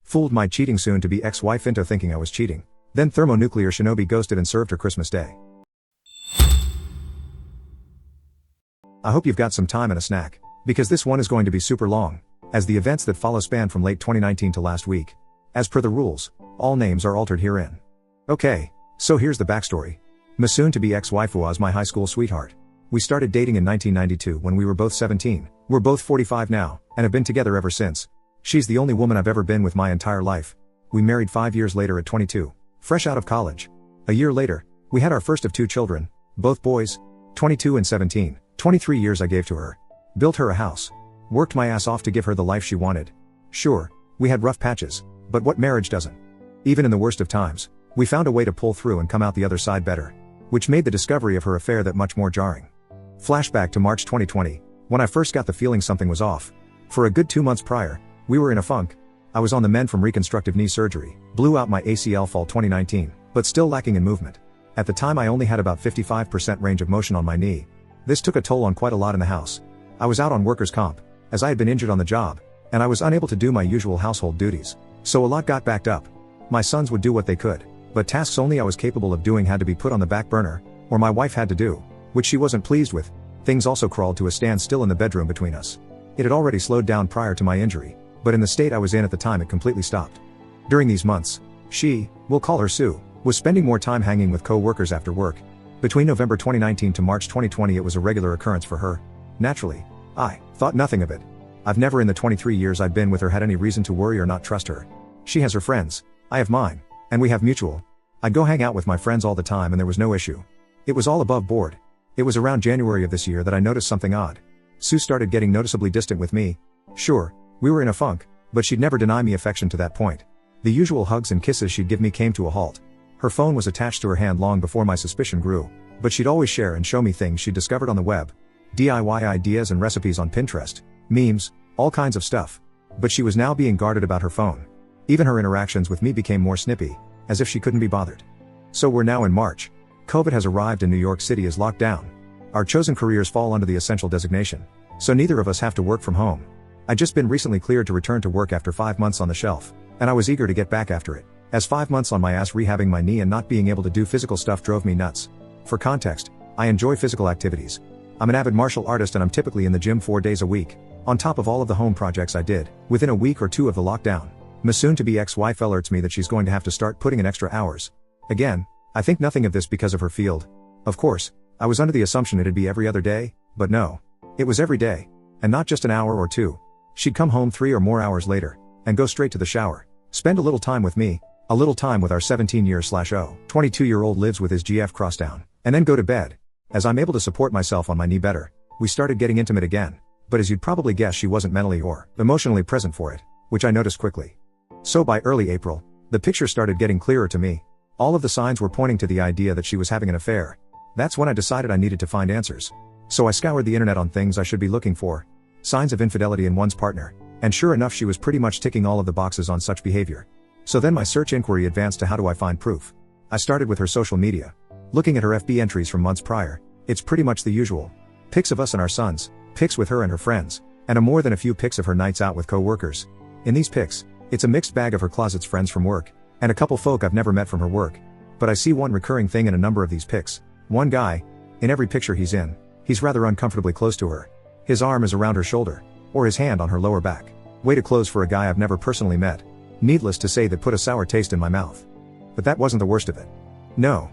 Fooled my cheating soon-to-be ex-wife into thinking I was cheating. Then thermonuclear shinobi ghosted and served her Christmas Day. I hope you've got some time and a snack, because this one is going to be super long, as the events that follow span from late 2019 to last week. As per the rules, all names are altered herein. Okay, so here's the backstory. My soon-to-be ex-wife was my high school sweetheart. We started dating in 1992 when we were both 17, we're both 45 now, and have been together ever since. She's the only woman I've ever been with my entire life. We married 5 years later at 22, fresh out of college. A year later, we had our first of 2 children, both boys, 22 and 17, 23 years I gave to her. Built her a house. Worked my ass off to give her the life she wanted. Sure, we had rough patches, but what marriage doesn't? Even in the worst of times, we found a way to pull through and come out the other side better. Which made the discovery of her affair that much more jarring. Flashback to March 2020, when I first got the feeling something was off. For a good 2 months prior, we were in a funk. I was on the mend from reconstructive knee surgery, blew out my ACL fall 2019, but still lacking in movement. At the time I only had about 55% range of motion on my knee. This took a toll on quite a lot in the house. I was out on workers' comp, as I had been injured on the job, and I was unable to do my usual household duties. So a lot got backed up. My sons would do what they could, but tasks only I was capable of doing had to be put on the back burner, or my wife had to do, which she wasn't pleased with. Things also crawled to a standstill in the bedroom between us. It had already slowed down prior to my injury, but in the state I was in at the time it completely stopped. During these months, she, we'll call her Sue, was spending more time hanging with co-workers after work. Between November 2019 to March 2020 it was a regular occurrence for her. Naturally, I thought nothing of it. I've never in the 23 years I've been with her had any reason to worry or not trust her. She has her friends, I have mine, and we have mutual. I'd go hang out with my friends all the time and there was no issue. It was all above board. It was around January of this year that I noticed something odd. Sue started getting noticeably distant with me. Sure, we were in a funk, but she'd never deny me affection to that point. The usual hugs and kisses she'd give me came to a halt. Her phone was attached to her hand long before my suspicion grew, but she'd always share and show me things she'd discovered on the web. DIY ideas and recipes on Pinterest, memes, all kinds of stuff. But she was now being guarded about her phone. Even her interactions with me became more snippy, as if she couldn't be bothered. So we're now in March. COVID has arrived and New York City is locked down. Our chosen careers fall under the essential designation, so neither of us have to work from home. I'd just been recently cleared to return to work after 5 months on the shelf, and I was eager to get back after it, as 5 months on my ass rehabbing my knee and not being able to do physical stuff drove me nuts. For context, I enjoy physical activities. I'm an avid martial artist and I'm typically in the gym 4 days a week, on top of all of the home projects I did. Within a week or 2 of the lockdown, my soon-to-be ex-wife alerts me that she's going to have to start putting in extra hours. Again, I think nothing of this because of her field. Of course, I was under the assumption it'd be every other day, but no. It was every day. And not just an hour or 2. She'd come home 3 or more hours later, and go straight to the shower. Spend a little time with me, a little time with our 17-year/22-year-old lives with his GF crossdown, and then go to bed. As I'm able to support myself on my knee better, we started getting intimate again, but as you'd probably guess she wasn't mentally or emotionally present for it, which I noticed quickly. So by early April, the picture started getting clearer to me. All of the signs were pointing to the idea that she was having an affair. That's when I decided I needed to find answers. So I scoured the internet on things I should be looking for. Signs of infidelity in one's partner. And sure enough she was pretty much ticking all of the boxes on such behavior. So then my search inquiry advanced to how do I find proof. I started with her social media. Looking at her FB entries from months prior, it's pretty much the usual. Pics of us and our sons, pics with her and her friends, and more than a few pics of her nights out with co-workers. In these pics, it's a mixed bag of her closet's friends from work, and a couple folk I've never met from her work. But I see one recurring thing in a number of these pics. One guy, in every picture he's in, he's rather uncomfortably close to her. His arm is around her shoulder, or his hand on her lower back. Way too close for a guy I've never personally met. Needless to say that put a sour taste in my mouth. But that wasn't the worst of it. No.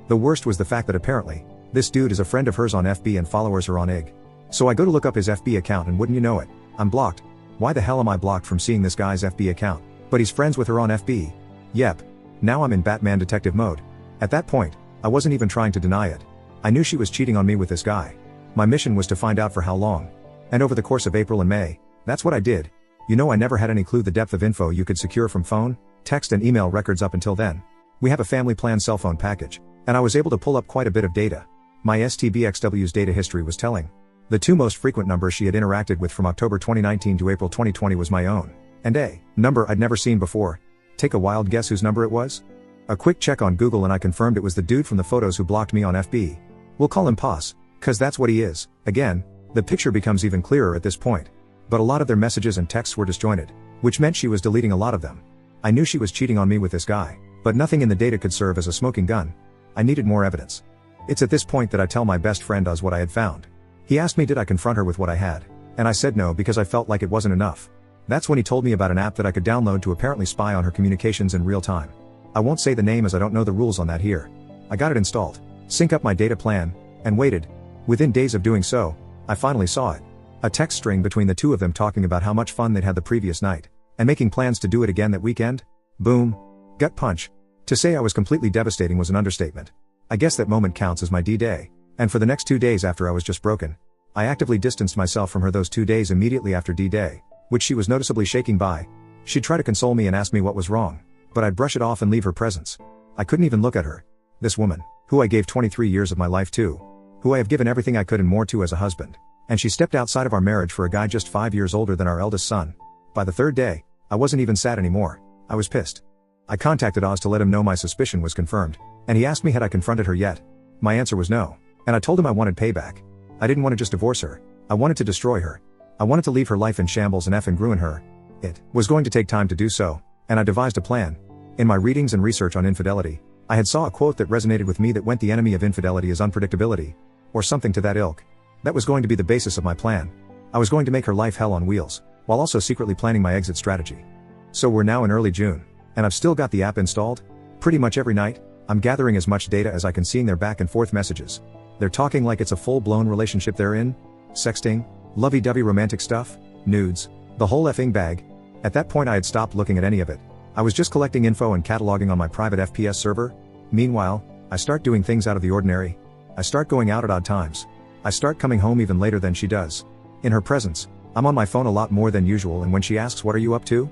The worst was the fact that apparently, this dude is a friend of hers on FB and followers her on IG. So I go to look up his FB account and wouldn't you know it, I'm blocked. Why the hell am I blocked from seeing this guy's FB account? But he's friends with her on FB. Yep. Now I'm in Batman detective mode. At that point, I wasn't even trying to deny it. I knew she was cheating on me with this guy. My mission was to find out for how long. And over the course of April and May, that's what I did. You know, I never had any clue the depth of info you could secure from phone, text and email records up until then. We have a family plan cell phone package, and I was able to pull up quite a bit of data. My STBXW's data history was telling. The 2 most frequent numbers she had interacted with from October 2019 to April 2020 was my own, and a number I'd never seen before. Take a wild guess whose number it was? A quick check on Google and I confirmed it was the dude from the photos who blocked me on FB. We'll call him Poss, cause that's what he is. Again, the picture becomes even clearer at this point. But a lot of their messages and texts were disjointed. which meant she was deleting a lot of them. I knew she was cheating on me with this guy, but nothing in the data could serve as a smoking gun. I needed more evidence. It's at this point that I tell my best friend Oz what I had found. He asked me did I confront her with what I had, and I said no because I felt like it wasn't enough. That's when he told me about an app that I could download to apparently spy on her communications in real time. I won't say the name as I don't know the rules on that here. I got it installed, sync up my data plan, and waited. Within days of doing so, I finally saw it. A text string between the two of them talking about how much fun they'd had the previous night, and making plans to do it again that weekend. Boom. Gut punch. To say I was completely devastating was an understatement. I guess that moment counts as my D-Day, and for the next 2 days after I was just broken, I actively distanced myself from her those 2 days immediately after D-Day, which she was noticeably shaking by. She'd try to console me and ask me what was wrong, but I'd brush it off and leave her presence. I couldn't even look at her. This woman, who I gave 23 years of my life to, who I have given everything I could and more to as a husband, and she stepped outside of our marriage for a guy just 5 years older than our eldest son. By the 3rd day, I wasn't even sad anymore. I was pissed. I contacted Oz to let him know my suspicion was confirmed, and he asked me had I confronted her yet. My answer was no, and I told him I wanted payback. I didn't want to just divorce her. I wanted to destroy her. I wanted to leave her life in shambles and effing ruin her. It was going to take time to do so, and I devised a plan. In my readings and research on infidelity, I had saw a quote that resonated with me that went the enemy of infidelity is unpredictability, or something to that ilk. That was going to be the basis of my plan. I was going to make her life hell on wheels, while also secretly planning my exit strategy. So we're now in early June, and I've still got the app installed. Pretty much every night, I'm gathering as much data as I can, seeing their back and forth messages. They're talking like it's a full-blown relationship they're in. Sexting, lovey-dovey romantic stuff, nudes, the whole effing bag. At that point I had stopped looking at any of it. I was just collecting info and cataloging on my private FPS server. Meanwhile, I start doing things out of the ordinary. I start going out at odd times. I start coming home even later than she does. In her presence, I'm on my phone a lot more than usual, and when she asks what are you up to,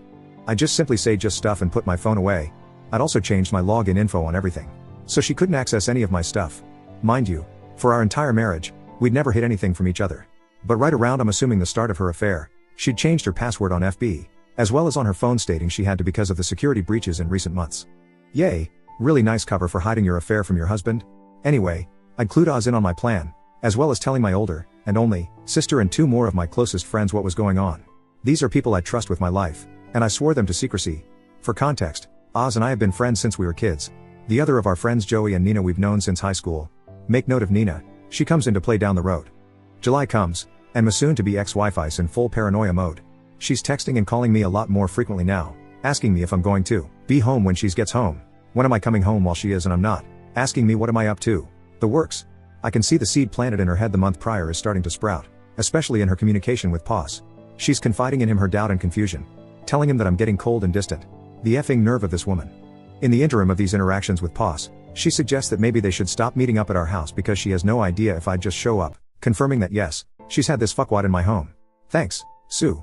I just simply say just stuff and put my phone away. I'd also changed my login info on everything, so she couldn't access any of my stuff. Mind you, for our entire marriage, we'd never hid anything from each other. But right around I'm assuming the start of her affair, she'd changed her password on FB, as well as on her phone, stating she had to because of the security breaches in recent months. Yay, really nice cover for hiding your affair from your husband. Anyway, I'd clued Oz in on my plan, as well as telling my older, and only, sister and 2 more of my closest friends what was going on. These are people I trust with my life, and I swore them to secrecy. For context, Oz and I have been friends since we were kids. The other of our friends, Joey and Nina, we've known since high school. Make note of Nina, she comes into play down the road. July comes, and my soon-to-be ex-wife is in full paranoia mode. She's texting and calling me a lot more frequently now, asking me if I'm going to be home when she gets home. When am I coming home while she is and I'm not? Asking me what am I up to? The works. I can see the seed planted in her head the month prior is starting to sprout, especially in her communication with Poss. She's confiding in him her doubt and confusion, telling him that I'm getting cold and distant. The effing nerve of this woman. In the interim of these interactions with Poss, she suggests that maybe they should stop meeting up at our house because she has no idea if I'd just show up, confirming that yes, she's had this fuckwad in my home. Thanks, Sue.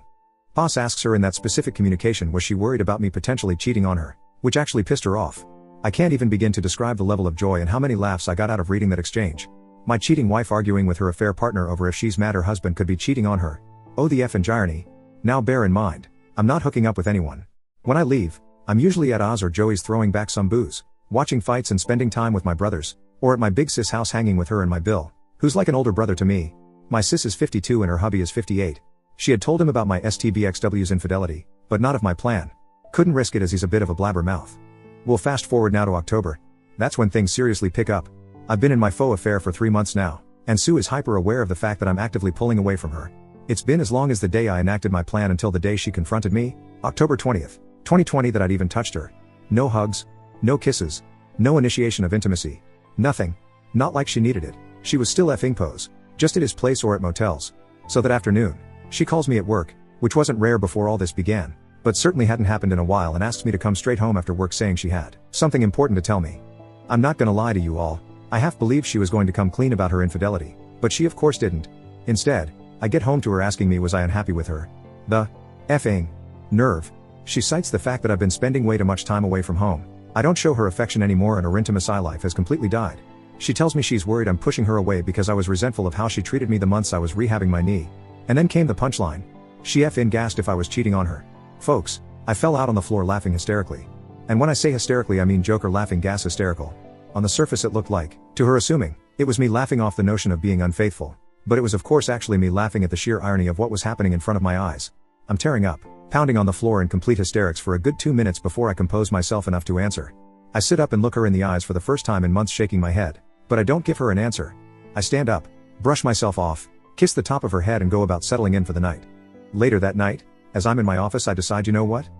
Poss asks her in that specific communication was she worried about me potentially cheating on her, which actually pissed her off. I can't even begin to describe the level of joy and how many laughs I got out of reading that exchange. My cheating wife arguing with her affair partner over if she's mad her husband could be cheating on her. Oh, the effing irony. Now bear in mind, I'm not hooking up with anyone. When I leave, I'm usually at Oz or Joey's throwing back some booze, watching fights and spending time with my brothers, or at my big sis house hanging with her and my Bill, who's like an older brother to me. My sis is 52 and her hubby is 58. She had told him about my STBXW's infidelity, but not of my plan. Couldn't risk it as he's a bit of a blabbermouth. We'll fast forward now to October. That's when things seriously pick up. I've been in my faux affair for 3 months now, and Sue is hyper aware of the fact that I'm actively pulling away from her. It's been as long as the day I enacted my plan until the day she confronted me, October 20th, 2020, that I'd even touched her. No hugs, no kisses, no initiation of intimacy. Nothing. Not like she needed it. She was still effing pose, just at his place or at motels. So that afternoon, she calls me at work, which wasn't rare before all this began, but certainly hadn't happened in a while, and asks me to come straight home after work, saying she had something important to tell me. I'm not gonna lie to you all, I half believed she was going to come clean about her infidelity, but she of course didn't. Instead, I get home to her asking me was I unhappy with her. The effing nerve. She cites the fact that I've been spending way too much time away from home. I don't show her affection anymore and her intimacy life has completely died. She tells me she's worried I'm pushing her away because I was resentful of how she treated me the months I was rehabbing my knee. And then came the punchline. She effing gasped if I was cheating on her. Folks, I fell out on the floor laughing hysterically. And when I say hysterically I mean Joker laughing gas hysterical. On the surface it looked like, to her assuming, it was me laughing off the notion of being unfaithful. But it was of course actually me laughing at the sheer irony of what was happening in front of my eyes. I'm tearing up. pounding on the floor in complete hysterics for a good 2 minutes before I compose myself enough to answer. I sit up and look her in the eyes for the first time in months, shaking my head. But I don't give her an answer. I stand up, brush myself off, kiss the top of her head and go about settling in for the night. Later that night, as I'm in my office, I decide, you know what?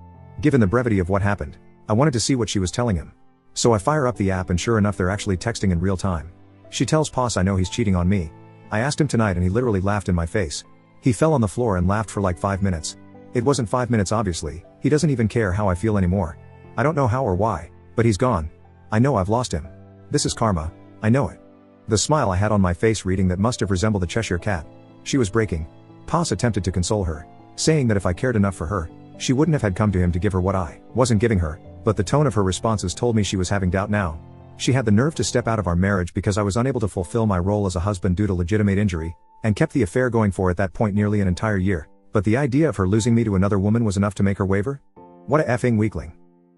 Given the brevity of what happened, I wanted to see what she was telling him. So I fire up the app and sure enough they're actually texting in real time. She tells Poss I know he's cheating on me. I asked him tonight and he literally laughed in my face. He fell on the floor and laughed for like 5 minutes. It wasn't 5 minutes obviously, he doesn't even care how I feel anymore. I don't know how or why, but he's gone. I know I've lost him. This is karma, I know it. The smile I had on my face reading that must have resembled the Cheshire Cat. She was breaking. Poss attempted to console her, saying that if I cared enough for her, she wouldn't have had come to him to give her what I wasn't giving her, but the tone of her responses told me she was having doubt now. She had the nerve to step out of our marriage because I was unable to fulfill my role as a husband due to legitimate injury, and kept the affair going for at that point nearly an entire year. But the idea of her losing me to another woman was enough to make her waver? What a effing weakling.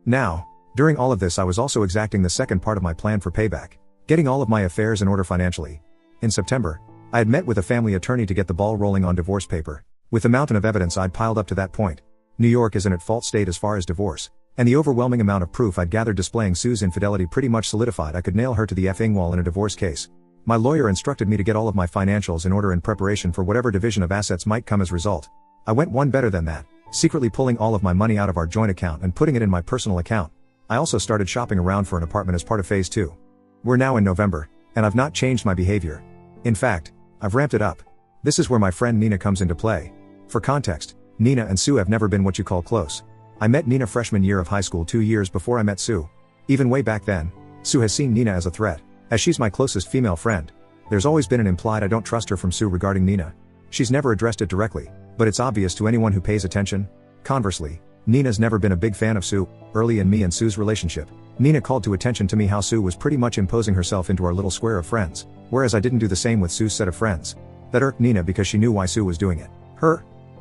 Now, during all of this I was also exacting the second part of my plan for payback. Getting all of my affairs in order financially. In September, I had met with a family attorney to get the ball rolling on divorce paper. With the mountain of evidence I'd piled up to that point, New York is an at-fault state as far as divorce, and the overwhelming amount of proof I'd gathered displaying Sue's infidelity pretty much solidified I could nail her to the effing wall in a divorce case. My lawyer instructed me to get all of my financials in order in preparation for whatever division of assets might come as result. I went one better than that, secretly pulling all of my money out of our joint account and putting it in my personal account. I also started shopping around for an apartment as part of phase 2. We're now in November, and I've not changed my behavior. In fact, I've ramped it up. This is where my friend Nina comes into play. For context, Nina and Sue have never been what you call close. I met Nina freshman year of high school 2 years before I met Sue. Even way back then, Sue has seen Nina as a threat, as she's my closest female friend. There's always been an implied I don't trust her from Sue regarding Nina. She's never addressed it directly, but it's obvious to anyone who pays attention. Conversely, Nina's never been a big fan of Sue. Early in me and Sue's relationship, Nina called to attention to me how Sue was pretty much imposing herself into our little square of friends, whereas I didn't do the same with Sue's set of friends. That irked Nina because she knew why Sue was doing it.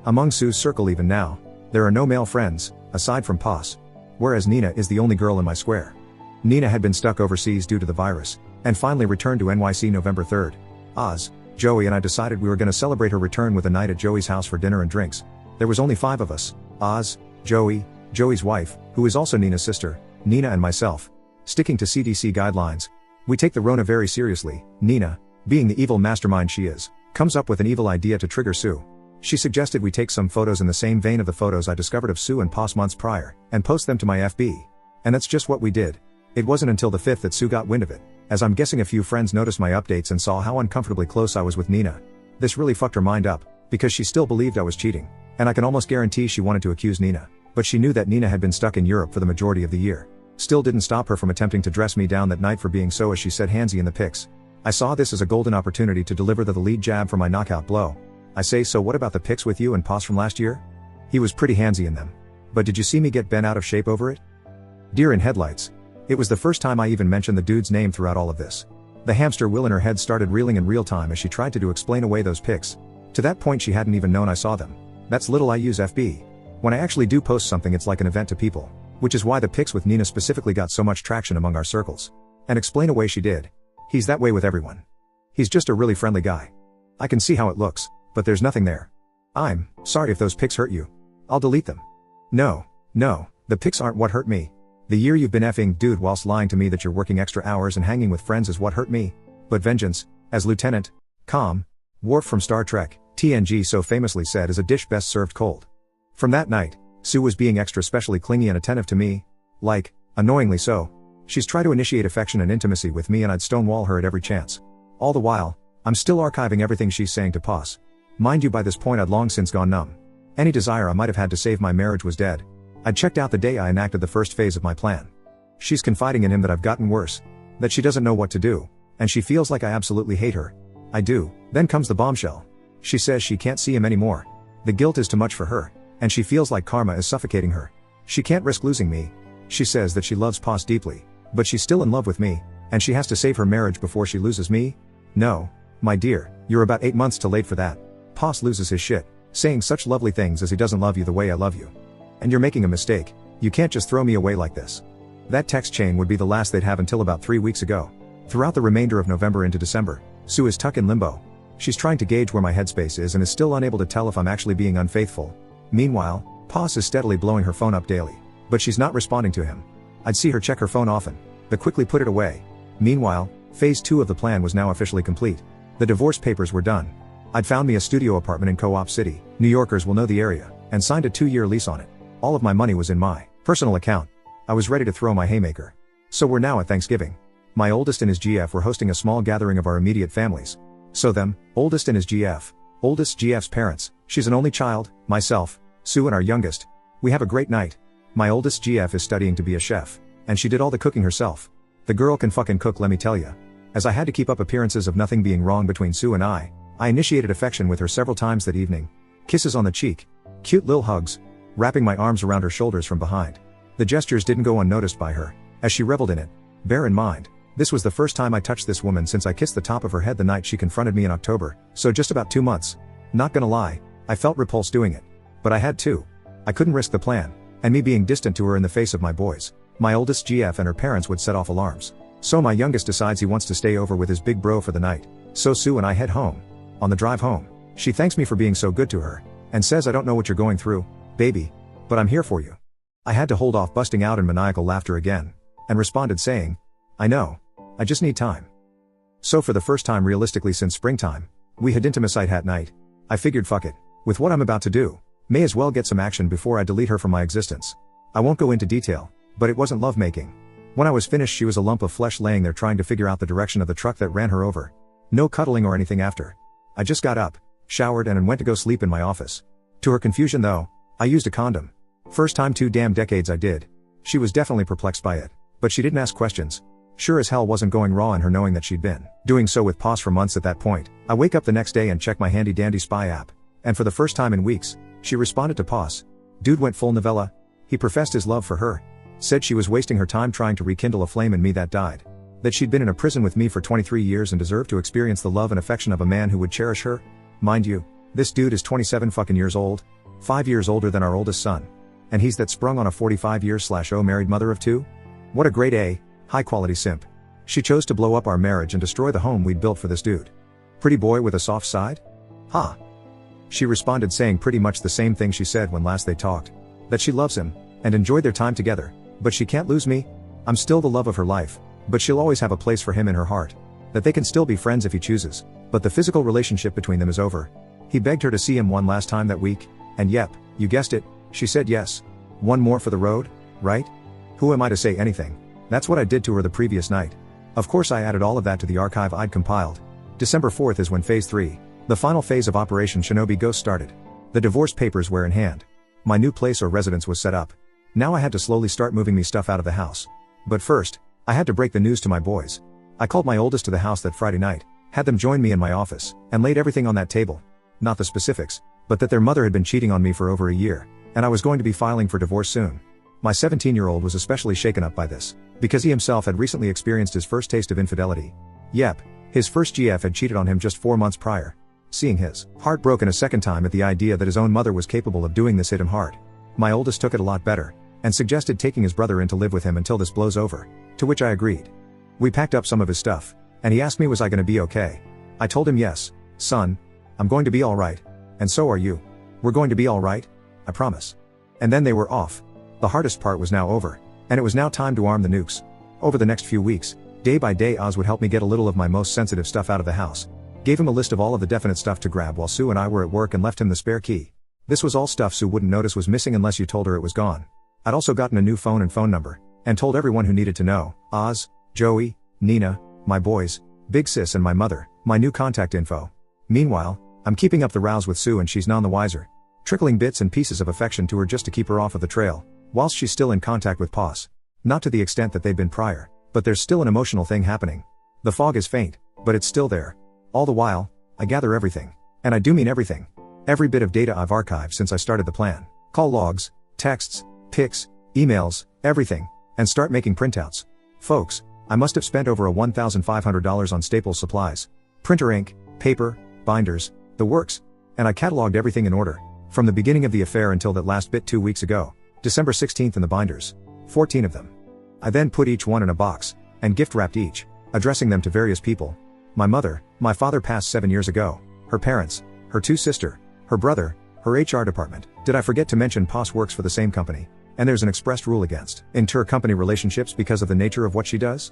Among Sue's circle even now, there are no male friends, aside from Poss. Whereas Nina is the only girl in my square. Nina had been stuck overseas due to the virus, and finally returned to NYC November 3rd. Oz, Joey and I decided we were going to celebrate her return with a night at Joey's house for dinner and drinks. There was only 5 of us: Oz, Joey, Joey's wife, who is also Nina's sister, Nina and myself. Sticking to CDC guidelines, we take the Rona very seriously. Nina, being the evil mastermind she is, comes up with an evil idea to trigger Sue. She suggested we take some photos in the same vein of the photos I discovered of Sue and Poss months prior, and post them to my FB. And that's just what we did. It wasn't until the 5th that Sue got wind of it, as I'm guessing a few friends noticed my updates and saw how uncomfortably close I was with Nina. This really fucked her mind up, because she still believed I was cheating, and I can almost guarantee she wanted to accuse Nina. But she knew that Nina had been stuck in Europe for the majority of the year. Still didn't stop her from attempting to dress me down that night for being so, as she said, handsy in the pics. I saw this as a golden opportunity to deliver the lead jab for my knockout blow. I say, so what about the pics with you and Poss from last year? He was pretty handsy in them. But did you see me get bent out of shape over it? Deer in headlights. It was the first time I even mentioned the dude's name throughout all of this. The hamster wheel in her head started reeling in real time as she tried to explain away those pics. To that point she hadn't even known I saw them. That's little I use FB. When I actually do post something it's like an event to people. Which is why the pics with Nina specifically got so much traction among our circles. And explain away she did. He's that way with everyone. He's just a really friendly guy. I can see how it looks, but there's nothing there. I'm sorry if those pics hurt you. I'll delete them. No, the pics aren't what hurt me. The year you've been effing dude whilst lying to me that you're working extra hours and hanging with friends is what hurt me. But vengeance, as Lieutenant Worf from Star Trek, TNG so famously said, is a dish best served cold. From that night, Sue was being extra specially clingy and attentive to me. Like, annoyingly so. She's tried to initiate affection and intimacy with me and I'd stonewall her at every chance. All the while, I'm still archiving everything she's saying to Poss. Mind you, by this point I'd long since gone numb. Any desire I might have had to save my marriage was dead. I'd checked out the day I enacted the first phase of my plan. She's confiding in him that I've gotten worse. That she doesn't know what to do. And she feels like I absolutely hate her. I do. Then comes the bombshell. She says she can't see him anymore. The guilt is too much for her. And she feels like karma is suffocating her. She can't risk losing me. She says that she loves Poss deeply. But she's still in love with me. And she has to save her marriage before she loses me? No, my dear, you're about 8 months too late for that. Poss loses his shit, saying such lovely things as he doesn't love you the way I love you. And you're making a mistake. You can't just throw me away like this. That text chain would be the last they'd have until about 3 weeks ago. Throughout the remainder of November into December, Sue is stuck in limbo. She's trying to gauge where my headspace is and is still unable to tell if I'm actually being unfaithful. Meanwhile, Poss is steadily blowing her phone up daily, but she's not responding to him. I'd see her check her phone often, but quickly put it away. Meanwhile, phase 2 of the plan was now officially complete. The divorce papers were done. I'd found me a studio apartment in Co-op City, New Yorkers will know the area, and signed a 2-year lease on it. All of my money was in my personal account. I was ready to throw my haymaker. So we're now at Thanksgiving. My oldest and his GF were hosting a small gathering of our immediate families. So them, oldest and his GF. Oldest GF's parents, she's an only child, myself, Sue and our youngest. We have a great night. My oldest GF is studying to be a chef, and she did all the cooking herself. The girl can fucking cook, let me tell ya. As I had to keep up appearances of nothing being wrong between Sue and I initiated affection with her several times that evening. Kisses on the cheek. Cute lil hugs. Wrapping my arms around her shoulders from behind. The gestures didn't go unnoticed by her, as she reveled in it. Bear in mind, this was the first time I touched this woman since I kissed the top of her head the night she confronted me in October, so just about 2 months. Not gonna lie, I felt repulsed doing it. But I had to. I couldn't risk the plan, and me being distant to her in the face of my boys. My oldest GF and her parents would set off alarms. So my youngest decides he wants to stay over with his big bro for the night. So Sue and I head home. On the drive home, she thanks me for being so good to her, and says I don't know what you're going through, baby, but I'm here for you. I had to hold off busting out in maniacal laughter again, and responded saying, I know. I just need time. So for the first time realistically since springtime, we had intimacy that night. I figured fuck it. With what I'm about to do, may as well get some action before I delete her from my existence. I won't go into detail, but it wasn't lovemaking. When I was finished she was a lump of flesh laying there trying to figure out the direction of the truck that ran her over. No cuddling or anything after. I just got up, showered and went to go sleep in my office. To her confusion though, I used a condom. First time 2 damn decades I did. She was definitely perplexed by it, but she didn't ask questions. Sure as hell wasn't going raw in her knowing that she'd been doing so with Poss for months at that point. I wake up the next day and check my handy dandy spy app, and for the first time in weeks, she responded to Poss. Dude went full novella. He professed his love for her. Said she was wasting her time trying to rekindle a flame in me that died. That she'd been in a prison with me for 23 years and deserved to experience the love and affection of a man who would cherish her. Mind you, this dude is 27 fucking years old. 5 years older than our oldest son. And he's that sprung on a 45-year/0 married mother of 2? What a grade A, high quality simp. She chose to blow up our marriage and destroy the home we'd built for this dude. Pretty boy with a soft side? Ha. She responded saying pretty much the same thing she said when last they talked. That she loves him, and enjoyed their time together, but she can't lose me. I'm still the love of her life, but she'll always have a place for him in her heart. That they can still be friends if he chooses, but the physical relationship between them is over. He begged her to see him one last time that week, and yep, you guessed it, she said yes. One more for the road, right? Who am I to say anything? That's what I did to her the previous night. Of course I added all of that to the archive I'd compiled. December 4th is when phase 3, the final phase of Operation Shinobi Ghost started. The divorce papers were in hand. My new place or residence was set up. Now I had to slowly start moving me stuff out of the house. But first, I had to break the news to my boys. I called my oldest to the house that Friday night, had them join me in my office, and laid everything on that table. Not the specifics, but that their mother had been cheating on me for over a year, and I was going to be filing for divorce soon. My 17-year-old was especially shaken up by this, because he himself had recently experienced his first taste of infidelity. Yep, his first GF had cheated on him just 4 months prior. Seeing his heart broken a second time at the idea that his own mother was capable of doing this hit him hard. My oldest took it a lot better, and suggested taking his brother in to live with him until this blows over, to which I agreed. We packed up some of his stuff, and he asked me was I gonna be okay. I told him yes, son, I'm going to be alright, and so are you. We're going to be alright, I promise. And then they were off. The hardest part was now over, and it was now time to arm the nukes. Over the next few weeks, day by day Oz would help me get a little of my most sensitive stuff out of the house. Gave him a list of all of the definite stuff to grab while Sue and I were at work and left him the spare key. This was all stuff Sue wouldn't notice was missing unless you told her it was gone. I'd also gotten a new phone and phone number, and told everyone who needed to know, Oz, Joey, Nina, my boys, Big Sis and my mother, my new contact info. Meanwhile, I'm keeping up the rows with Sue and she's none the wiser. Trickling bits and pieces of affection to her just to keep her off of the trail, whilst she's still in contact with Poss. Not to the extent that they'd been prior, but there's still an emotional thing happening. The fog is faint, but it's still there. All the while, I gather everything. And I do mean everything. Every bit of data I've archived since I started the plan. Call logs, texts, pics, emails, everything, and start making printouts. Folks, I must have spent over $1,500 on Staples supplies. Printer ink, paper, binders, the works. And I cataloged everything in order, from the beginning of the affair until that last bit 2 weeks ago, December 16th in the binders. 14 of them. I then put each one in a box, and gift wrapped each, addressing them to various people. My mother, my father passed 7 years ago, her parents, her 2 sisters, her brother, Her HR department. Did I forget to mention Poss works for the same company? And there's an expressed rule against inter-company relationships because of the nature of what she does?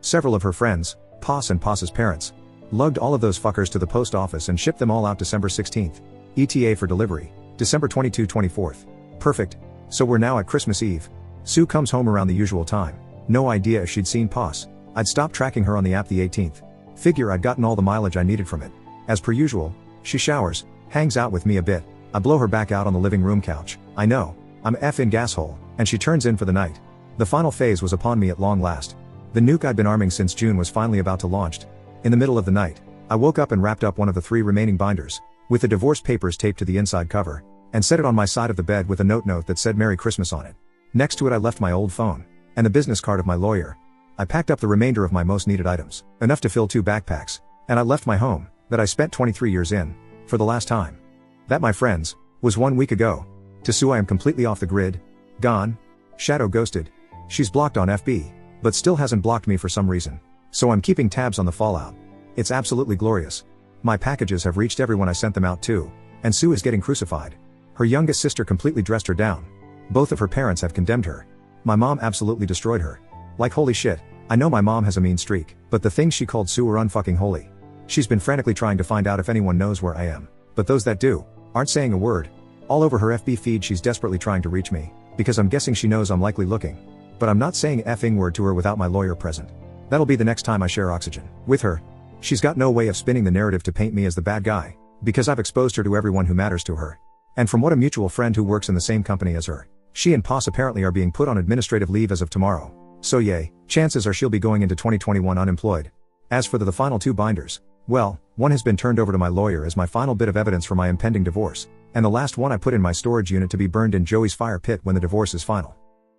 Several of her friends, Poss and Poss's parents, lugged all of those fuckers to the post office and shipped them all out December 16th. ETA for delivery, December 22-24th. Perfect. So we're now at Christmas Eve. Sue comes home around the usual time. No idea if she'd seen Poss. I'd stopped tracking her on the app the 18th. Figure I'd gotten all the mileage I needed from it. As per usual, she showers, hangs out with me a bit. I blow her back out on the living room couch. I know, I'm in gasshole, and she turns in for the night. The final phase was upon me at long last. The nuke I'd been arming since June was finally about to launch. In the middle of the night, I woke up and wrapped up one of the 3 remaining binders, with the divorce papers taped to the inside cover, and set it on my side of the bed with a note that said Merry Christmas on it. Next to it I left my old phone, and the business card of my lawyer. I packed up the remainder of my most needed items, enough to fill 2 backpacks, and I left my home, that I spent 23 years in, for the last time. That, my friends, was 1 week ago. To Sue I am completely off the grid, gone, shadow ghosted. She's blocked on FB, but still hasn't blocked me for some reason. So I'm keeping tabs on the fallout. It's absolutely glorious. My packages have reached everyone I sent them out to, and Sue is getting crucified. Her youngest sister completely dressed her down. Both of her parents have condemned her. My mom absolutely destroyed her. Like holy shit, I know my mom has a mean streak, but the things she called Sue are unfucking holy. She's been frantically trying to find out if anyone knows where I am, but those that do, aren't saying a word. All over her FB feed she's desperately trying to reach me, because I'm guessing she knows I'm likely looking. But I'm not saying an effing word to her without my lawyer present. That'll be the next time I share oxygen with her. She's got no way of spinning the narrative to paint me as the bad guy, because I've exposed her to everyone who matters to her. And from what a mutual friend who works in the same company as her, she and Poss apparently are being put on administrative leave as of tomorrow. So yay, chances are she'll be going into 2021 unemployed. As for the final 2 binders, well, one has been turned over to my lawyer as my final bit of evidence for my impending divorce, and the last one I put in my storage unit to be burned in Joey's fire pit when the divorce is final.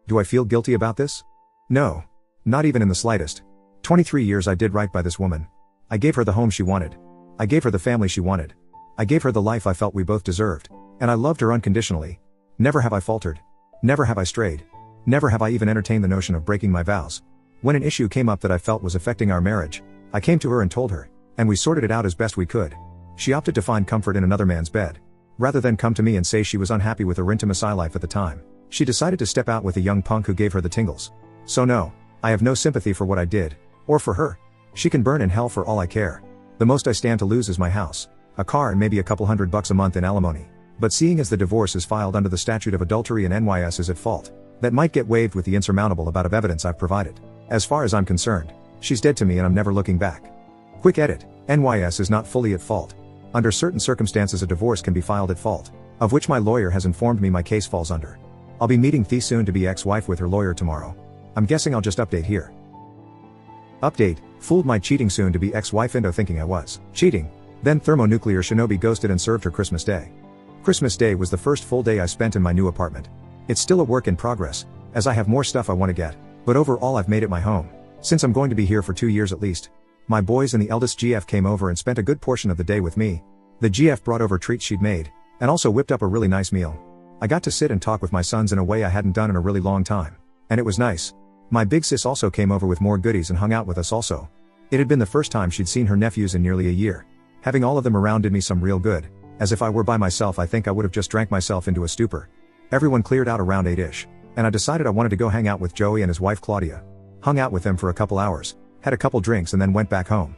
Do I feel guilty about this? No. Not even in the slightest. 23 years I did right by this woman. I gave her the home she wanted. I gave her the family she wanted. I gave her the life I felt we both deserved. And I loved her unconditionally. Never have I faltered. Never have I strayed. Never have I even entertained the notion of breaking my vows. When an issue came up that I felt was affecting our marriage, I came to her and told her, and we sorted it out as best we could. She opted to find comfort in another man's bed. Rather than come to me and say she was unhappy with her intimacy life at the time, she decided to step out with a young punk who gave her the tingles. So no, I have no sympathy for what I did, or for her. She can burn in hell for all I care. The most I stand to lose is my house, a car and maybe a couple $100 a month in alimony. But seeing as the divorce is filed under the statute of adultery and NYS is at fault, that might get waived with the insurmountable amount of evidence I've provided. As far as I'm concerned, she's dead to me and I'm never looking back. Quick edit, NYS is not fully at fault. Under certain circumstances a divorce can be filed at fault, of which my lawyer has informed me my case falls under. I'll be meeting the soon-to-be ex-wife with her lawyer tomorrow. I'm guessing I'll just update here. Update, fooled my cheating soon-to-be ex-wife into thinking I was cheating. Then thermonuclear shinobi ghosted and served her Christmas Day. Christmas Day was the first full day I spent in my new apartment. It's still a work in progress, as I have more stuff I want to get, but overall I've made it my home, since I'm going to be here for 2 years at least. My boys and the eldest GF came over and spent a good portion of the day with me. The GF brought over treats she'd made, and also whipped up a really nice meal. I got to sit and talk with my sons in a way I hadn't done in a really long time, and it was nice. My big sis also came over with more goodies and hung out with us also. It had been the first time she'd seen her nephews in nearly a year. Having all of them around did me some real good, as if I were by myself I think I would have just drank myself into a stupor. Everyone cleared out around 8ish, and I decided I wanted to go hang out with Joey and his wife Claudia. Hung out with them for a couple hours, had a couple drinks and then went back home.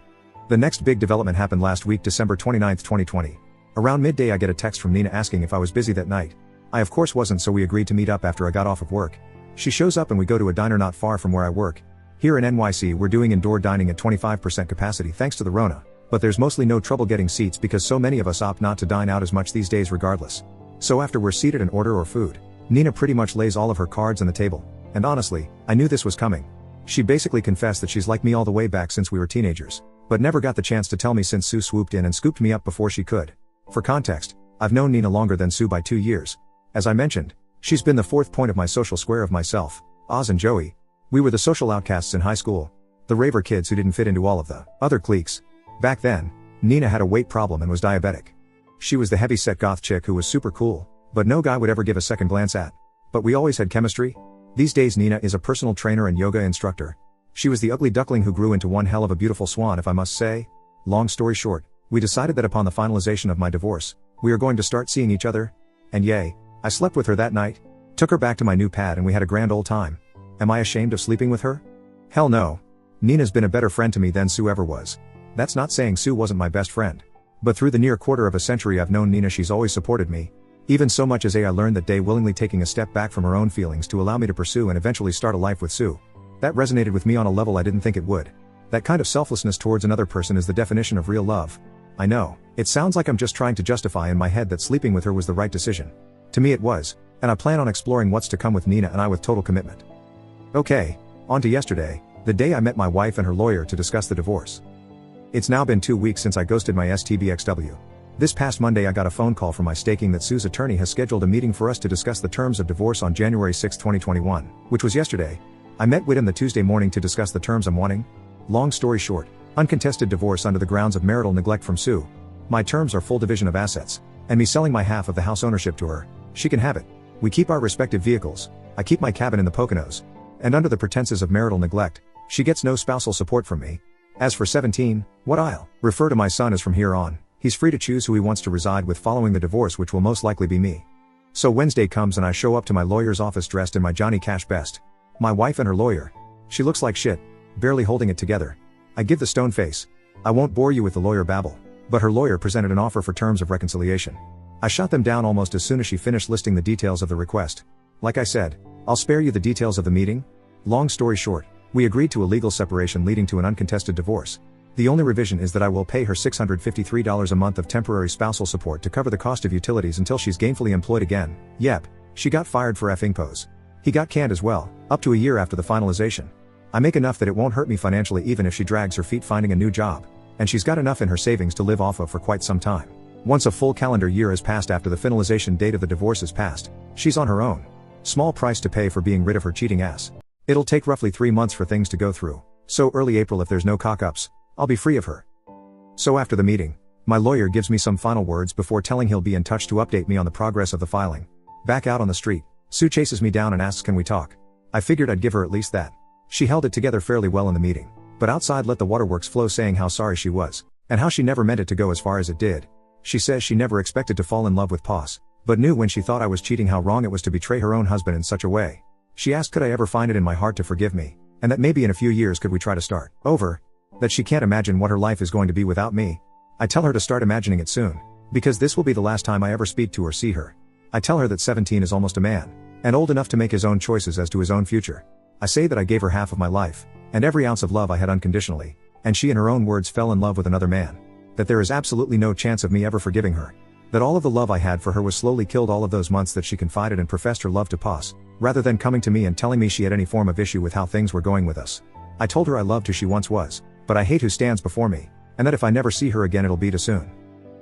The next big development happened last week, December 29, 2020. Around midday I get a text from Nina asking if I was busy that night. I of course wasn't, so we agreed to meet up after I got off of work. She shows up and we go to a diner not far from where I work. Here in NYC we're doing indoor dining at 25% capacity thanks to the Rona, but there's mostly no trouble getting seats because so many of us opt not to dine out as much these days regardless. So after we're seated and order our food, Nina pretty much lays all of her cards on the table, and honestly, I knew this was coming. She basically confessed that she's like me all the way back since we were teenagers, but never got the chance to tell me since Sue swooped in and scooped me up before she could. For context, I've known Nina longer than Sue by 2 years. As I mentioned, she's been the fourth point of my social square of myself, Oz and Joey. We were the social outcasts in high school, the raver kids who didn't fit into all of the other cliques. Back then, Nina had a weight problem and was diabetic. She was the heavy-set goth chick who was super cool, but no guy would ever give a second glance at. But we always had chemistry. These days Nina is a personal trainer and yoga instructor. She was the ugly duckling who grew into one hell of a beautiful swan, if I must say. Long story short, we decided that upon the finalization of my divorce, We are going to start seeing each other? And yay, I slept with her that night. Took her back to my new pad and we had a grand old time. Am I ashamed of sleeping with her? Hell no. Nina's been a better friend to me than Sue ever was. That's not saying Sue wasn't my best friend. But through the near quarter of a century I've known Nina, she's always supported me. Even so much as I learned that day willingly taking a step back from her own feelings to allow me to pursue and eventually start a life with Sue. That resonated with me on a level I didn't think it would. That kind of selflessness towards another person is the definition of real love. I know, it sounds like I'm just trying to justify in my head that sleeping with her was the right decision. To me it was, and I plan on exploring what's to come with Nina and I with total commitment. Okay, on to yesterday, the day I met my wife and her lawyer to discuss the divorce. It's now been 2 weeks since I ghosted my STBXW. This past Monday I got a phone call from my staking that Sue's attorney has scheduled a meeting for us to discuss the terms of divorce on January 6, 2021, which was yesterday. I met with him the Tuesday morning to discuss the terms I'm wanting. Long story short, uncontested divorce under the grounds of marital neglect from Sue. My terms are full division of assets, and me selling my half of the house ownership to her. She can have it. We keep our respective vehicles. I keep my cabin in the Poconos. And under the pretenses of marital neglect, she gets no spousal support from me. As for 17, what I'll refer to my son as from here on, he's free to choose who he wants to reside with following the divorce, which will most likely be me. So Wednesday comes and I show up to my lawyer's office dressed in my Johnny Cash best. My wife and her lawyer. She looks like shit, barely holding it together. I give the stone face. I won't bore you with the lawyer babble, but her lawyer presented an offer for terms of reconciliation. I shot them down almost as soon as she finished listing the details of the request. Like I said, I'll spare you the details of the meeting. Long story short, we agreed to a legal separation leading to an uncontested divorce. The only revision is that I will pay her $653 a month of temporary spousal support to cover the cost of utilities until she's gainfully employed again. Yep, she got fired for effing pose. He got canned as well, up to a year after the finalization. I make enough that it won't hurt me financially even if she drags her feet finding a new job. And she's got enough in her savings to live off of for quite some time. Once a full calendar year has passed after the finalization date of the divorce is passed, she's on her own. Small price to pay for being rid of her cheating ass. It'll take roughly 3 months for things to go through, so early April if there's no cock-ups, I'll be free of her. So after the meeting, my lawyer gives me some final words before telling he'll be in touch to update me on the progress of the filing. Back out on the street, Sue chases me down and asks can we talk. I figured I'd give her at least that. She held it together fairly well in the meeting, but outside let the waterworks flow saying how sorry she was, and how she never meant it to go as far as it did. She says she never expected to fall in love with Poss, but knew when she thought I was cheating how wrong it was to betray her own husband in such a way. She asked could I ever find it in my heart to forgive me, and that maybe in a few years could we try to start over. That she can't imagine what her life is going to be without me. I tell her to start imagining it soon, because this will be the last time I ever speak to or see her. I tell her that 17 is almost a man, and old enough to make his own choices as to his own future. I say that I gave her half of my life, and every ounce of love I had unconditionally, and she in her own words fell in love with another man. That there is absolutely no chance of me ever forgiving her. That all of the love I had for her was slowly killed all of those months that she confided and professed her love to Poss, rather than coming to me and telling me she had any form of issue with how things were going with us. I told her I loved who she once was, but I hate who stands before me, and that if I never see her again it'll be too soon.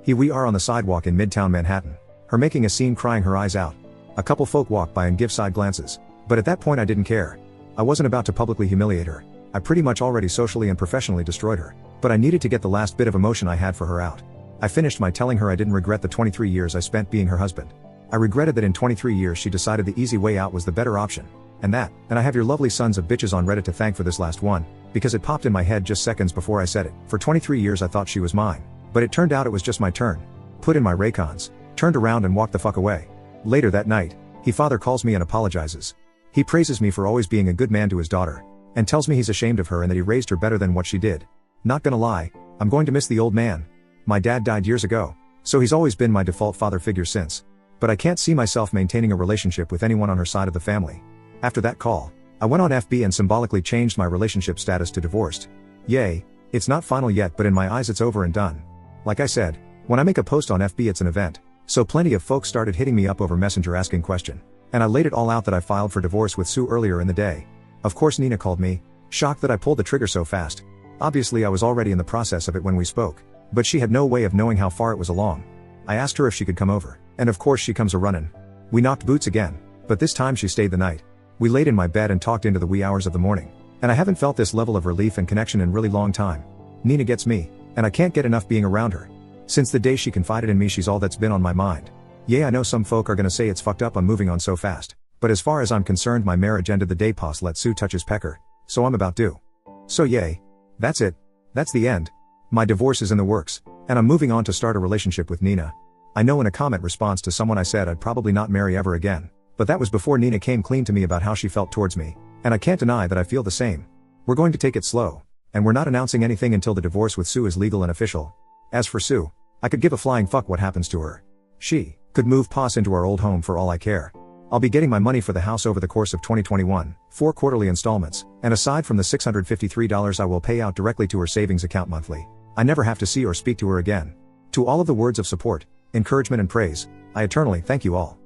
We are on the sidewalk in Midtown Manhattan, her making a scene crying her eyes out. A couple folk walk by and give side glances, but at that point I didn't care. I wasn't about to publicly humiliate her. I pretty much already socially and professionally destroyed her, but I needed to get the last bit of emotion I had for her out. I finished my telling her I didn't regret the 23 years I spent being her husband. I regretted that in 23 years she decided the easy way out was the better option. And I have your lovely sons of bitches on Reddit to thank for this last one, because it popped in my head just seconds before I said it. For 23 years I thought she was mine, but it turned out it was just my turn. Put in my Raycons, turned around and walked the fuck away. Later that night, he father calls me and apologizes. He praises me for always being a good man to his daughter, and tells me he's ashamed of her and that he raised her better than what she did. Not gonna lie, I'm going to miss the old man. My dad died years ago, so he's always been my default father figure since. But I can't see myself maintaining a relationship with anyone on her side of the family. After that call, I went on FB and symbolically changed my relationship status to divorced. Yay, it's not final yet, but in my eyes it's over and done. Like I said, when I make a post on FB it's an event, so plenty of folks started hitting me up over Messenger asking question. And I laid it all out that I filed for divorce with Sue earlier in the day. Of course Nina called me, shocked that I pulled the trigger so fast. Obviously I was already in the process of it when we spoke, but she had no way of knowing how far it was along. I asked her if she could come over, and of course she comes a-runnin'. We knocked boots again, but this time she stayed the night. We laid in my bed and talked into the wee hours of the morning, and I haven't felt this level of relief and connection in really long time. Nina gets me, and I can't get enough being around her. Since the day she confided in me she's all that's been on my mind. Yeah, I know some folk are gonna say it's fucked up I'm moving on so fast, but as far as I'm concerned my marriage ended the day Poss let Sue touch his pecker, so I'm about due. So yay. That's it. That's the end. My divorce is in the works, and I'm moving on to start a relationship with Nina. I know in a comment response to someone I said I'd probably not marry ever again. But that was before Nina came clean to me about how she felt towards me. And I can't deny that I feel the same. We're going to take it slow. And we're not announcing anything until the divorce with Sue is legal and official. As for Sue, I could give a flying fuck what happens to her. She could move past into our old home for all I care. I'll be getting my money for the house over the course of 2021, 4 quarterly installments, and aside from the $653 I will pay out directly to her savings account monthly, I never have to see or speak to her again. To all of the words of support, encouragement and praise, I eternally thank you all.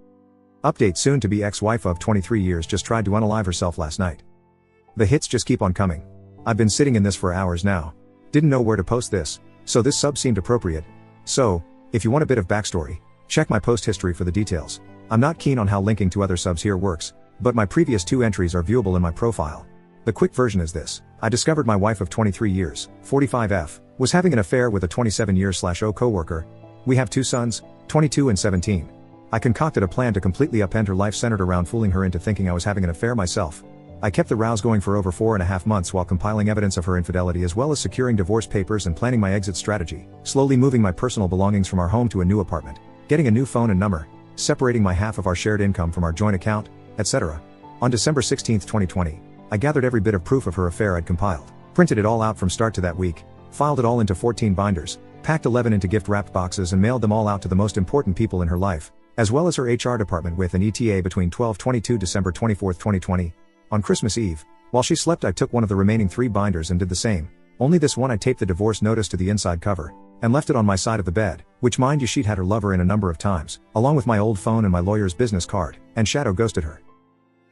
Update: soon to be ex-wife of 23 years just tried to unalive herself last night. The hits just keep on coming. I've been sitting in this for hours now. Didn't know where to post this, so this sub seemed appropriate. So, if you want a bit of backstory, check my post history for the details. I'm not keen on how linking to other subs here works, but my previous 2 entries are viewable in my profile. The quick version is this: I discovered my wife of 23 years, 45F, was having an affair with a 27-year/O coworker. We have 2 sons, 22 and 17. I concocted a plan to completely upend her life centered around fooling her into thinking I was having an affair myself. I kept the rows going for over 4.5 months while compiling evidence of her infidelity as well as securing divorce papers and planning my exit strategy, slowly moving my personal belongings from our home to a new apartment, getting a new phone and number, separating my half of our shared income from our joint account, etc. On December 16, 2020, I gathered every bit of proof of her affair I'd compiled, printed it all out from start to that week, filed it all into 14 binders, packed 11 into gift-wrapped boxes and mailed them all out to the most important people in her life, as well as her HR department with an ETA between 12/22 December 24, 2020. On Christmas Eve, while she slept I took one of the remaining 3 binders and did the same, only this one I taped the divorce notice to the inside cover, and left it on my side of the bed, which mind you she'd had her lover in a number of times, along with my old phone and my lawyer's business card, and shadow ghosted her.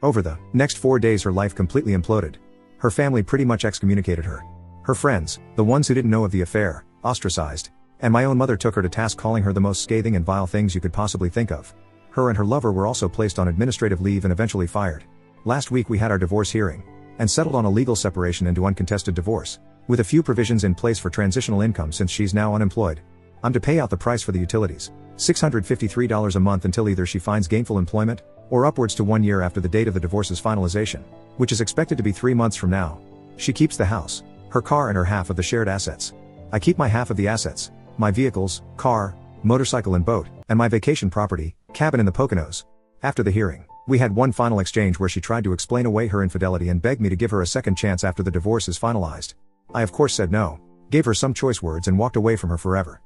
Over the next 4 days her life completely imploded. Her family pretty much excommunicated her. Her friends, the ones who didn't know of the affair, ostracized, and my own mother took her to task calling her the most scathing and vile things you could possibly think of. Her and her lover were also placed on administrative leave and eventually fired. Last week we had our divorce hearing, and settled on a legal separation into uncontested divorce, with a few provisions in place for transitional income since she's now unemployed. I'm to pay out the price for the utilities, $653 a month until either she finds gainful employment, or upwards to 1 year after the date of the divorce's finalization, which is expected to be 3 months from now. She keeps the house, her car and her half of the shared assets. I keep my half of the assets, my vehicles, car, motorcycle and boat, and my vacation property, cabin in the Poconos. After the hearing, we had one final exchange where she tried to explain away her infidelity and begged me to give her a second chance after the divorce is finalized. I of course said no, gave her some choice words and walked away from her forever.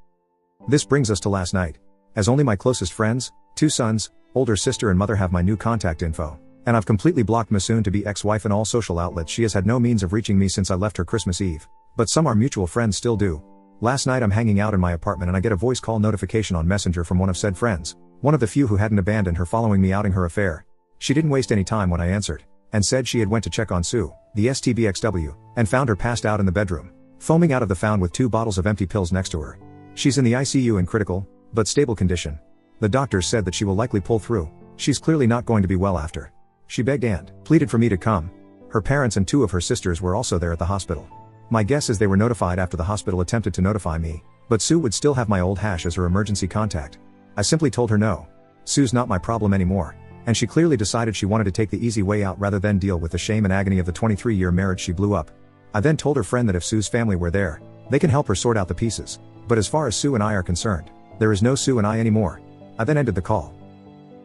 This brings us to last night. As only my closest friends, 2 sons, older sister and mother have my new contact info, and I've completely blocked my soon-to-be ex-wife in all social outlets. She has had no means of reaching me since I left her Christmas Eve, but some our mutual friends still do. Last night I'm hanging out in my apartment and I get a voice call notification on Messenger from one of said friends, one of the few who hadn't abandoned her following me outing her affair. She didn't waste any time when I answered, and said she had went to check on Sue, the STBXW, and found her passed out in the bedroom, foaming out of the found with 2 bottles of empty pills next to her. She's in the ICU in critical, but stable condition. The doctors said that she will likely pull through. She's clearly not going to be well after. She begged and pleaded for me to come. Her parents and 2 of her sisters were also there at the hospital. My guess is they were notified after the hospital attempted to notify me, but Sue would still have my old hash as her emergency contact. I simply told her no. Sue's not my problem anymore, and she clearly decided she wanted to take the easy way out rather than deal with the shame and agony of the 23-year marriage she blew up. I then told her friend that if Sue's family were there, they can help her sort out the pieces, but as far as Sue and I are concerned, there is no Sue and I anymore. I then ended the call.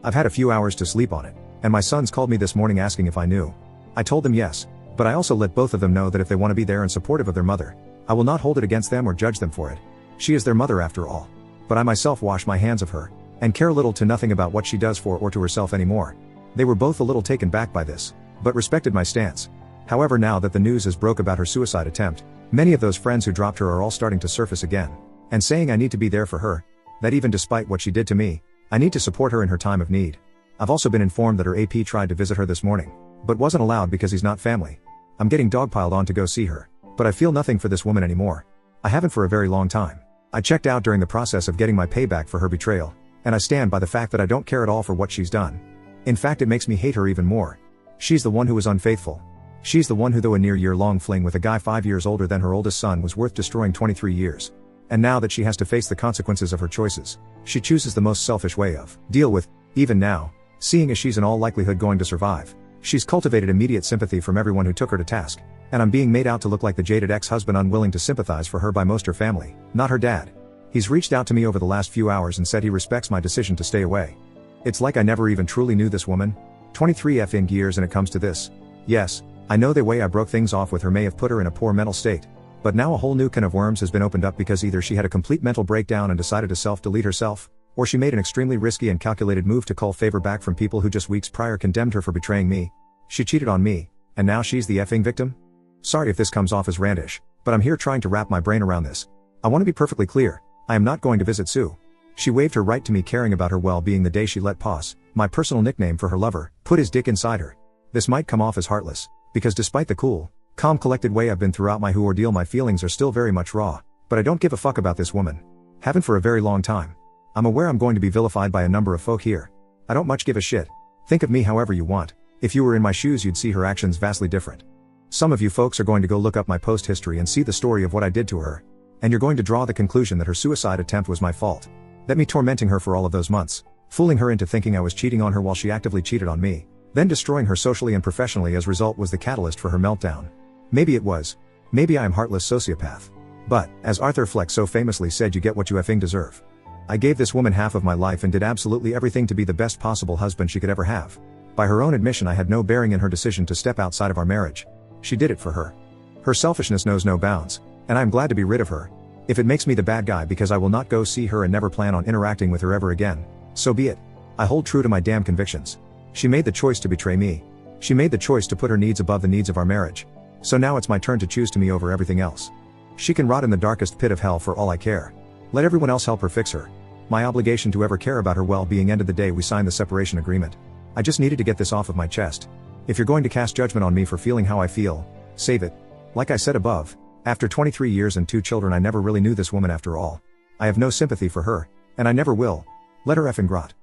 I've had a few hours to sleep on it, and my sons called me this morning asking if I knew. I told them yes, but I also let both of them know that if they want to be there and supportive of their mother, I will not hold it against them or judge them for it. She is their mother after all. But I myself wash my hands of her, and care little to nothing about what she does for or to herself anymore. They were both a little taken back by this, but respected my stance. However, now that the news has broke about her suicide attempt, many of those friends who dropped her are all starting to surface again, and saying I need to be there for her, that even despite what she did to me, I need to support her in her time of need. I've also been informed that her AP tried to visit her this morning, but wasn't allowed because he's not family. I'm getting dogpiled on to go see her, but I feel nothing for this woman anymore. I haven't for a very long time. I checked out during the process of getting my payback for her betrayal, and I stand by the fact that I don't care at all for what she's done. In fact, it makes me hate her even more. She's the one who was unfaithful. She's the one who, though a near year-long fling with a guy 5 years older than her oldest son, was worth destroying 23 years. And now that she has to face the consequences of her choices, she chooses the most selfish way of deal with. Even now, seeing as she's in all likelihood going to survive, she's cultivated immediate sympathy from everyone who took her to task, and I'm being made out to look like the jaded ex-husband unwilling to sympathize for her by most her family, not her dad. He's reached out to me over the last few hours and said he respects my decision to stay away. It's like I never even truly knew this woman. 23 effing years and it comes to this. Yes, I know the way I broke things off with her may have put her in a poor mental state. But now a whole new can of worms has been opened up because either she had a complete mental breakdown and decided to self-delete herself, or she made an extremely risky and calculated move to cull favor back from people who just weeks prior condemned her for betraying me. She cheated on me, and now she's the effing victim? Sorry if this comes off as randish, but I'm here trying to wrap my brain around this. I want to be perfectly clear, I am not going to visit Sue. She waived her right to me caring about her well-being the day she let Poss, my personal nickname for her lover, put his dick inside her. This might come off as heartless, because despite the cool, calm collected way I've been throughout my who ordeal, my feelings are still very much raw, but I don't give a fuck about this woman. Haven't for a very long time. I'm aware I'm going to be vilified by a number of folk here. I don't much give a shit. Think of me however you want. If you were in my shoes you'd see her actions vastly different. Some of you folks are going to go look up my post history and see the story of what I did to her. And you're going to draw the conclusion that her suicide attempt was my fault. That me tormenting her for all of those months, fooling her into thinking I was cheating on her while she actively cheated on me, then destroying her socially and professionally as a result was the catalyst for her meltdown. Maybe it was. Maybe I am heartless sociopath. But, as Arthur Fleck so famously said, you get what you effing deserve. I gave this woman half of my life and did absolutely everything to be the best possible husband she could ever have. By her own admission, I had no bearing in her decision to step outside of our marriage. She did it for her. Her selfishness knows no bounds, and I'm glad to be rid of her. If it makes me the bad guy because I will not go see her and never plan on interacting with her ever again, so be it. I hold true to my damn convictions. She made the choice to betray me. She made the choice to put her needs above the needs of our marriage. So now it's my turn to choose to me over everything else. She can rot in the darkest pit of hell for all I care. Let everyone else help her fix her. My obligation to ever care about her well-being ended the day we signed the separation agreement. I just needed to get this off of my chest. If you're going to cast judgment on me for feeling how I feel, save it. Like I said above, after 23 years and 2 children, I never really knew this woman after all. I have no sympathy for her, and I never will. Let her effing grot.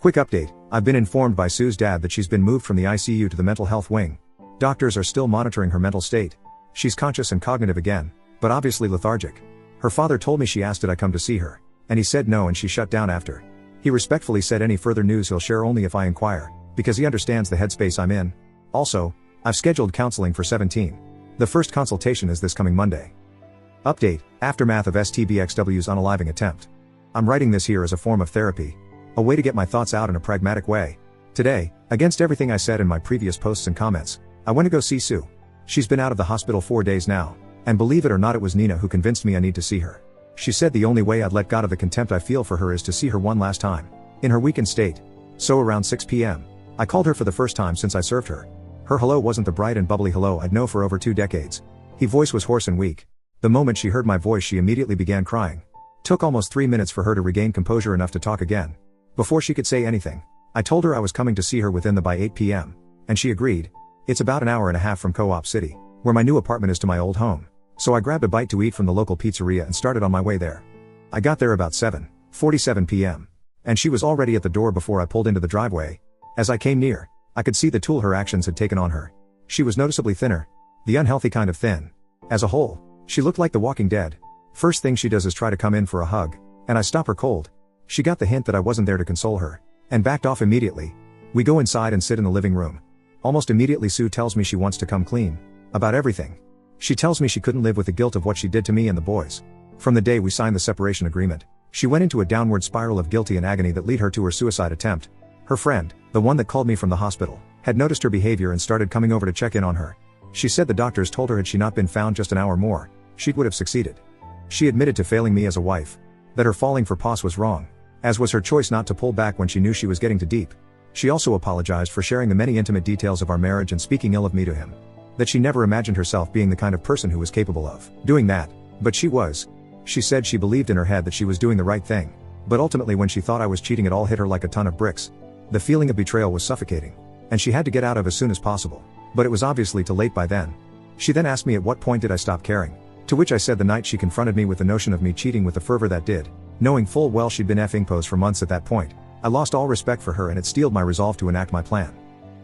Quick update, I've been informed by Sue's dad that she's been moved from the ICU to the mental health wing. Doctors are still monitoring her mental state. She's conscious and cognitive again, but obviously lethargic. Her father told me she asked did I come to see her, and he said no and she shut down after. He respectfully said any further news he'll share only if I inquire, because he understands the headspace I'm in. Also, I've scheduled counseling for 17. The first consultation is this coming Monday. Update, aftermath of STBXW's unaliving attempt. I'm writing this here as a form of therapy. A way to get my thoughts out in a pragmatic way. Today, against everything I said in my previous posts and comments, I went to go see Sue. She's been out of the hospital 4 days now, and believe it or not it was Nina who convinced me I need to see her. She said the only way I'd let go of the contempt I feel for her is to see her one last time, in her weakened state. So around 6 p.m., I called her for the first time since I served her. Her hello wasn't the bright and bubbly hello I'd know for over 2 decades. Her voice was hoarse and weak. The moment she heard my voice she immediately began crying. Took almost 3 minutes for her to regain composure enough to talk again. Before she could say anything, I told her I was coming to see her within the by 8 p.m., and she agreed. It's about an hour and a half from Co-op City, where my new apartment is, to my old home. So I grabbed a bite to eat from the local pizzeria and started on my way there. I got there about 7:47 p.m., and she was already at the door before I pulled into the driveway. As I came near, I could see the toll her actions had taken on her. She was noticeably thinner. The unhealthy kind of thin. As a whole, she looked like the Walking Dead. First thing she does is try to come in for a hug, and I stop her cold. She got the hint that I wasn't there to console her, and backed off immediately. We go inside and sit in the living room. Almost immediately Sue tells me she wants to come clean. About everything. She tells me she couldn't live with the guilt of what she did to me and the boys. From the day we signed the separation agreement, she went into a downward spiral of guilty and agony that led her to her suicide attempt. Her friend, the one that called me from the hospital, had noticed her behavior and started coming over to check in on her. She said the doctors told her had she not been found just an hour more, she would have succeeded. She admitted to failing me as a wife. That her falling for Poss was wrong, as was her choice not to pull back when she knew she was getting too deep. She also apologized for sharing the many intimate details of our marriage and speaking ill of me to him. That she never imagined herself being the kind of person who was capable of doing that, but she was. She said she believed in her head that she was doing the right thing, but ultimately when she thought I was cheating it all hit her like a ton of bricks. The feeling of betrayal was suffocating, and she had to get out of as soon as possible, but it was obviously too late by then. She then asked me at what point did I stop caring, to which I said the night she confronted me with the notion of me cheating with the fervor that did, knowing full well she'd been effing posed for months at that point. I lost all respect for her and it steeled my resolve to enact my plan.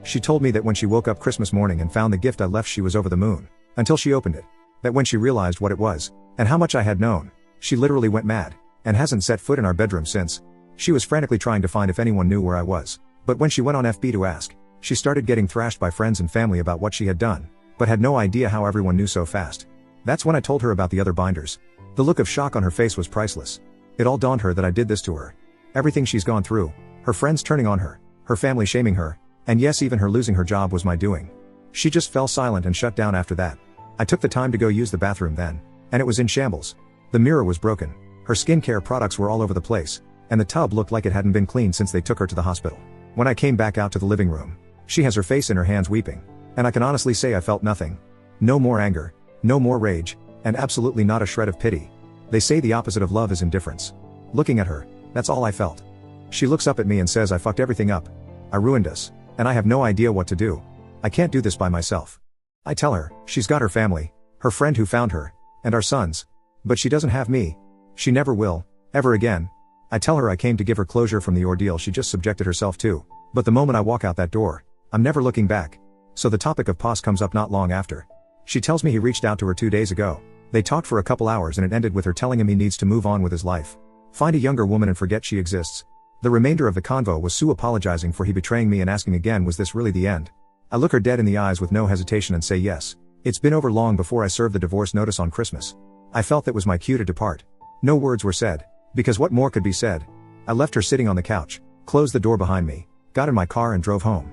She told me that when she woke up Christmas morning and found the gift I left she was over the moon, until she opened it. That when she realized what it was, and how much I had known, she literally went mad, and hasn't set foot in our bedroom since. She was frantically trying to find if anyone knew where I was, but when she went on FB to ask, she started getting thrashed by friends and family about what she had done, but had no idea how everyone knew so fast. That's when I told her about the other binders. The look of shock on her face was priceless. It all dawned her that I did this to her. Everything she's gone through, her friends turning on her family shaming her, and yes, even her losing her job was my doing. She just fell silent and shut down after that. I took the time to go use the bathroom then, and it was in shambles. The mirror was broken, her skincare products were all over the place, and the tub looked like it hadn't been cleaned since they took her to the hospital. When I came back out to the living room, she has her face in her hands weeping, and I can honestly say I felt nothing. No more anger, no more rage, and absolutely not a shred of pity. They say the opposite of love is indifference. Looking at her, that's all I felt. She looks up at me and says I fucked everything up. I ruined us, and I have no idea what to do. I can't do this by myself. I tell her, she's got her family, her friend who found her, and our sons. But she doesn't have me. She never will, ever again. I tell her I came to give her closure from the ordeal she just subjected herself to. But the moment I walk out that door, I'm never looking back. So the topic of pos comes up not long after. She tells me he reached out to her 2 days ago. They talked for a couple hours and it ended with her telling him he needs to move on with his life. Find a younger woman and forget she exists. The remainder of the convo was Sue apologizing for he betraying me and asking again, was this really the end? I look her dead in the eyes with no hesitation and say yes. It's been over long before I served the divorce notice on Christmas. I felt that was my cue to depart. No words were said, because what more could be said? I left her sitting on the couch, closed the door behind me, got in my car and drove home.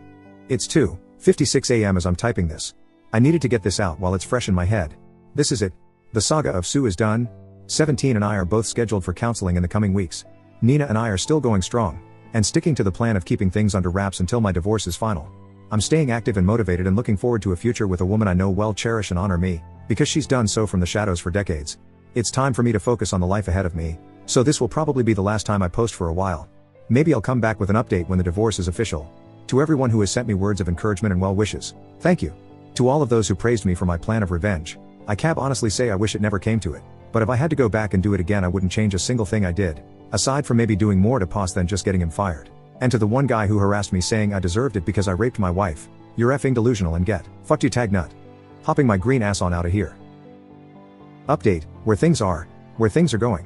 It's 2:56 a.m. as I'm typing this. I needed to get this out while it's fresh in my head. This is it. The saga of Sue is done. 17 and I are both scheduled for counseling in the coming weeks. Nina and I are still going strong, and sticking to the plan of keeping things under wraps until my divorce is final. I'm staying active and motivated and looking forward to a future with a woman I know will cherish and honor me, because she's done so from the shadows for decades. It's time for me to focus on the life ahead of me, so this will probably be the last time I post for a while. Maybe I'll come back with an update when the divorce is official. To everyone who has sent me words of encouragement and well wishes, thank you. To all of those who praised me for my plan of revenge, I can honestly say I wish it never came to it. But if I had to go back and do it again, I wouldn't change a single thing I did, aside from maybe doing more to pos than just getting him fired. And to the one guy who harassed me saying I deserved it because I raped my wife, you're effing delusional and get fucked, you tag nut. Hopping my green ass on out of here. Update, where things are going.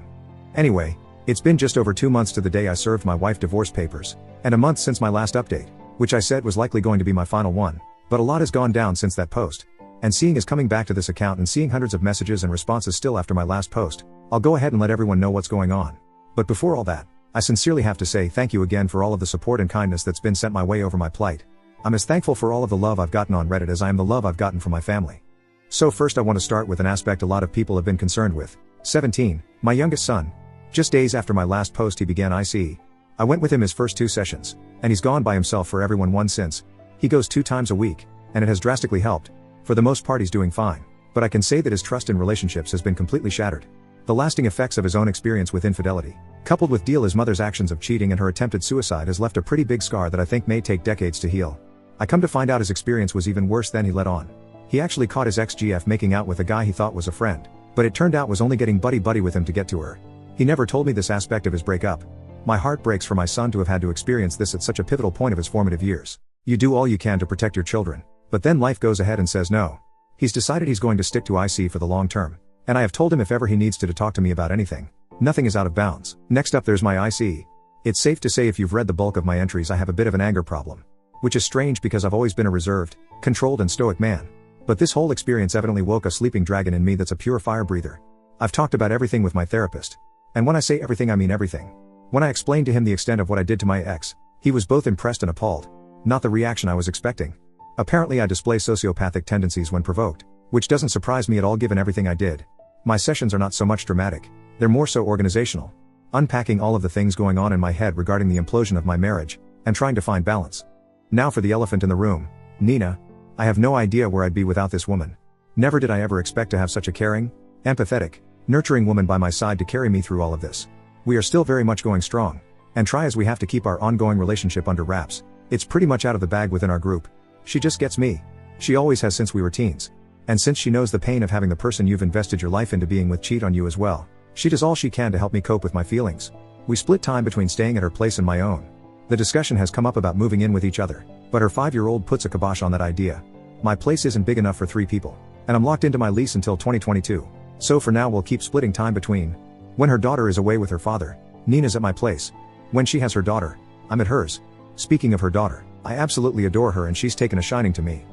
Anyway, it's been just over 2 months to the day I served my wife divorce papers, and a month since my last update, which I said was likely going to be my final one, but a lot has gone down since that post. And seeing is coming back to this account and seeing hundreds of messages and responses still after my last post, I'll go ahead and let everyone know what's going on. But before all that, I sincerely have to say thank you again for all of the support and kindness that's been sent my way over my plight. I'm as thankful for all of the love I've gotten on Reddit as I am the love I've gotten from my family. So first I want to start with an aspect a lot of people have been concerned with. 17, my youngest son. Just days after my last post he began IC. I went with him his first 2 sessions, and he's gone by himself for everyone one since. He goes 2 times a week, and it has drastically helped. For the most part he's doing fine, but I can say that his trust in relationships has been completely shattered. The lasting effects of his own experience with infidelity, coupled with his mother's actions of cheating and her attempted suicide, has left a pretty big scar that I think may take decades to heal. I come to find out his experience was even worse than he let on. He actually caught his ex-GF making out with a guy he thought was a friend, but it turned out was only getting buddy-buddy with him to get to her. He never told me this aspect of his breakup. My heart breaks for my son to have had to experience this at such a pivotal point of his formative years. You do all you can to protect your children, but then life goes ahead and says no. He's decided he's going to stick to IC for the long term, and I have told him if ever he needs to talk to me about anything, nothing is out of bounds. Next up there's my IC. It's safe to say if you've read the bulk of my entries I have a bit of an anger problem. Which is strange because I've always been a reserved, controlled and stoic man. But this whole experience evidently woke a sleeping dragon in me that's a pure fire breather. I've talked about everything with my therapist. And when I say everything I mean everything. When I explained to him the extent of what I did to my ex, he was both impressed and appalled. Not the reaction I was expecting. Apparently I display sociopathic tendencies when provoked, which doesn't surprise me at all given everything I did. My sessions are not so much dramatic, they're more so organizational. Unpacking all of the things going on in my head regarding the implosion of my marriage, and trying to find balance. Now for the elephant in the room, Nina. I have no idea where I'd be without this woman. Never did I ever expect to have such a caring, empathetic, nurturing woman by my side to carry me through all of this. We are still very much going strong, and try as we have to keep our ongoing relationship under wraps, it's pretty much out of the bag within our group. She just gets me. She always has since we were teens. And since she knows the pain of having the person you've invested your life into being with cheat on you as well, she does all she can to help me cope with my feelings. We split time between staying at her place and my own. The discussion has come up about moving in with each other, but her 5-year-old puts a kibosh on that idea. My place isn't big enough for 3 people, and I'm locked into my lease until 2022. So for now we'll keep splitting time between. When her daughter is away with her father, Nina's at my place. When she has her daughter, I'm at hers. Speaking of her daughter, I absolutely adore her and she's taken a shining to me.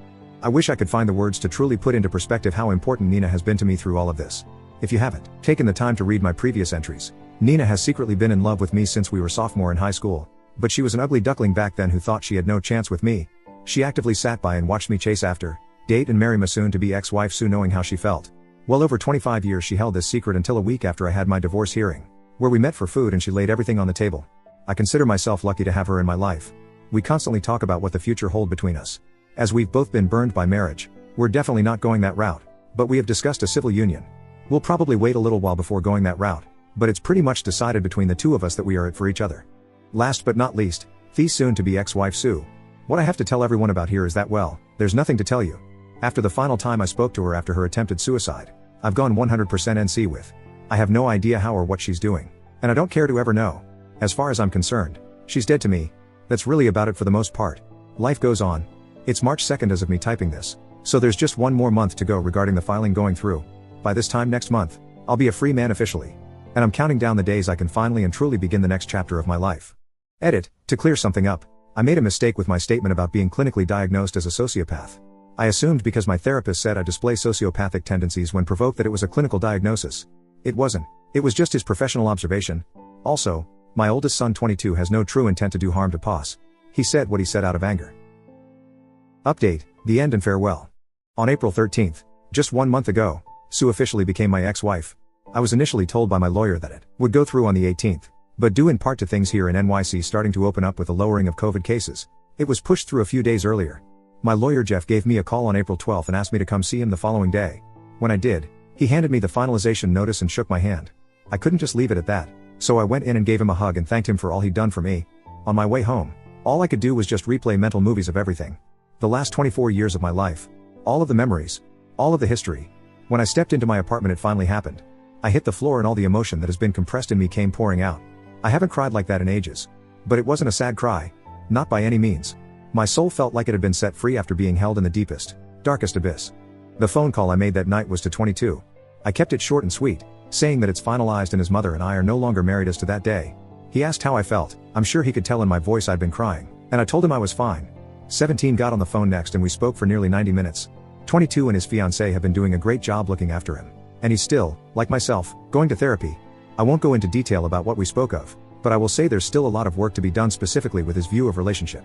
I wish I could find the words to truly put into perspective how important Nina has been to me through all of this. If you haven't taken the time to read my previous entries, Nina has secretly been in love with me since we were sophomore in high school. But she was an ugly duckling back then who thought she had no chance with me. She actively sat by and watched me chase after, date and marry my soon-to-be ex-wife Sue, knowing how she felt. Well over 25 years she held this secret until a week after I had my divorce hearing, where we met for food and she laid everything on the table. I consider myself lucky to have her in my life. We constantly talk about what the future holds between us. As we've both been burned by marriage, we're definitely not going that route. But we have discussed a civil union. We'll probably wait a little while before going that route, but it's pretty much decided between the two of us that we are it for each other. Last but not least, the soon-to-be ex-wife Sue. What I have to tell everyone about here is that, well, there's nothing to tell you. After the final time I spoke to her after her attempted suicide, I've gone 100% NC with. I have no idea how or what she's doing, and I don't care to ever know. As far as I'm concerned, she's dead to me. That's really about it for the most part. Life goes on. It's March 2nd as of me typing this, so there's just one more month to go regarding the filing going through. By this time next month, I'll be a free man officially. And I'm counting down the days I can finally and truly begin the next chapter of my life. Edit, to clear something up, I made a mistake with my statement about being clinically diagnosed as a sociopath. I assumed because my therapist said I display sociopathic tendencies when provoked that it was a clinical diagnosis. It wasn't. It was just his professional observation. Also, my oldest son 22 has no true intent to do harm to Pos. He said what he said out of anger. Update, the end and farewell. On April 13th, just 1 month ago, Sue officially became my ex-wife. I was initially told by my lawyer that it would go through on the 18th, but due in part to things here in NYC starting to open up with the lowering of COVID cases, it was pushed through a few days earlier. My lawyer Jeff gave me a call on April 12th and asked me to come see him the following day. When I did, he handed me the finalization notice and shook my hand. I couldn't just leave it at that, so I went in and gave him a hug and thanked him for all he'd done for me. On my way home, all I could do was just replay mental movies of everything. The last 24 years of my life. All of the memories. All of the history. When I stepped into my apartment it finally happened. I hit the floor and all the emotion that has been compressed in me came pouring out. I haven't cried like that in ages. But it wasn't a sad cry. Not by any means. My soul felt like it had been set free after being held in the deepest, darkest abyss. The phone call I made that night was to 22. I kept it short and sweet, saying that it's finalized and his mother and I are no longer married as to that day. He asked how I felt. I'm sure he could tell in my voice I'd been crying, and I told him I was fine. 17 got on the phone next and we spoke for nearly 90 minutes. 22 and his fiancée have been doing a great job looking after him. And he's still, like myself, going to therapy. I won't go into detail about what we spoke of, but I will say there's still a lot of work to be done specifically with his view of relationship.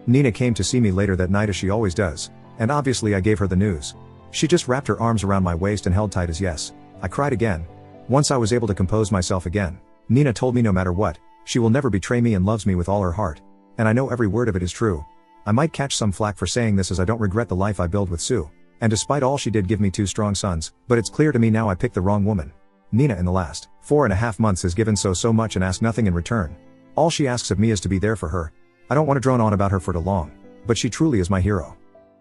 Nina came to see me later that night as she always does, and obviously I gave her the news. She just wrapped her arms around my waist and held tight as yes. I cried again. Once I was able to compose myself again, Nina told me no matter what, she will never betray me and loves me with all her heart. And I know every word of it is true. I might catch some flack for saying this as I don't regret the life I built with Sue. And despite all she did give me 2 strong sons, but it's clear to me now I picked the wrong woman. Nina in the last 4.5 months has given so much and asked nothing in return. All she asks of me is to be there for her. I don't want to drone on about her for too long, but she truly is my hero.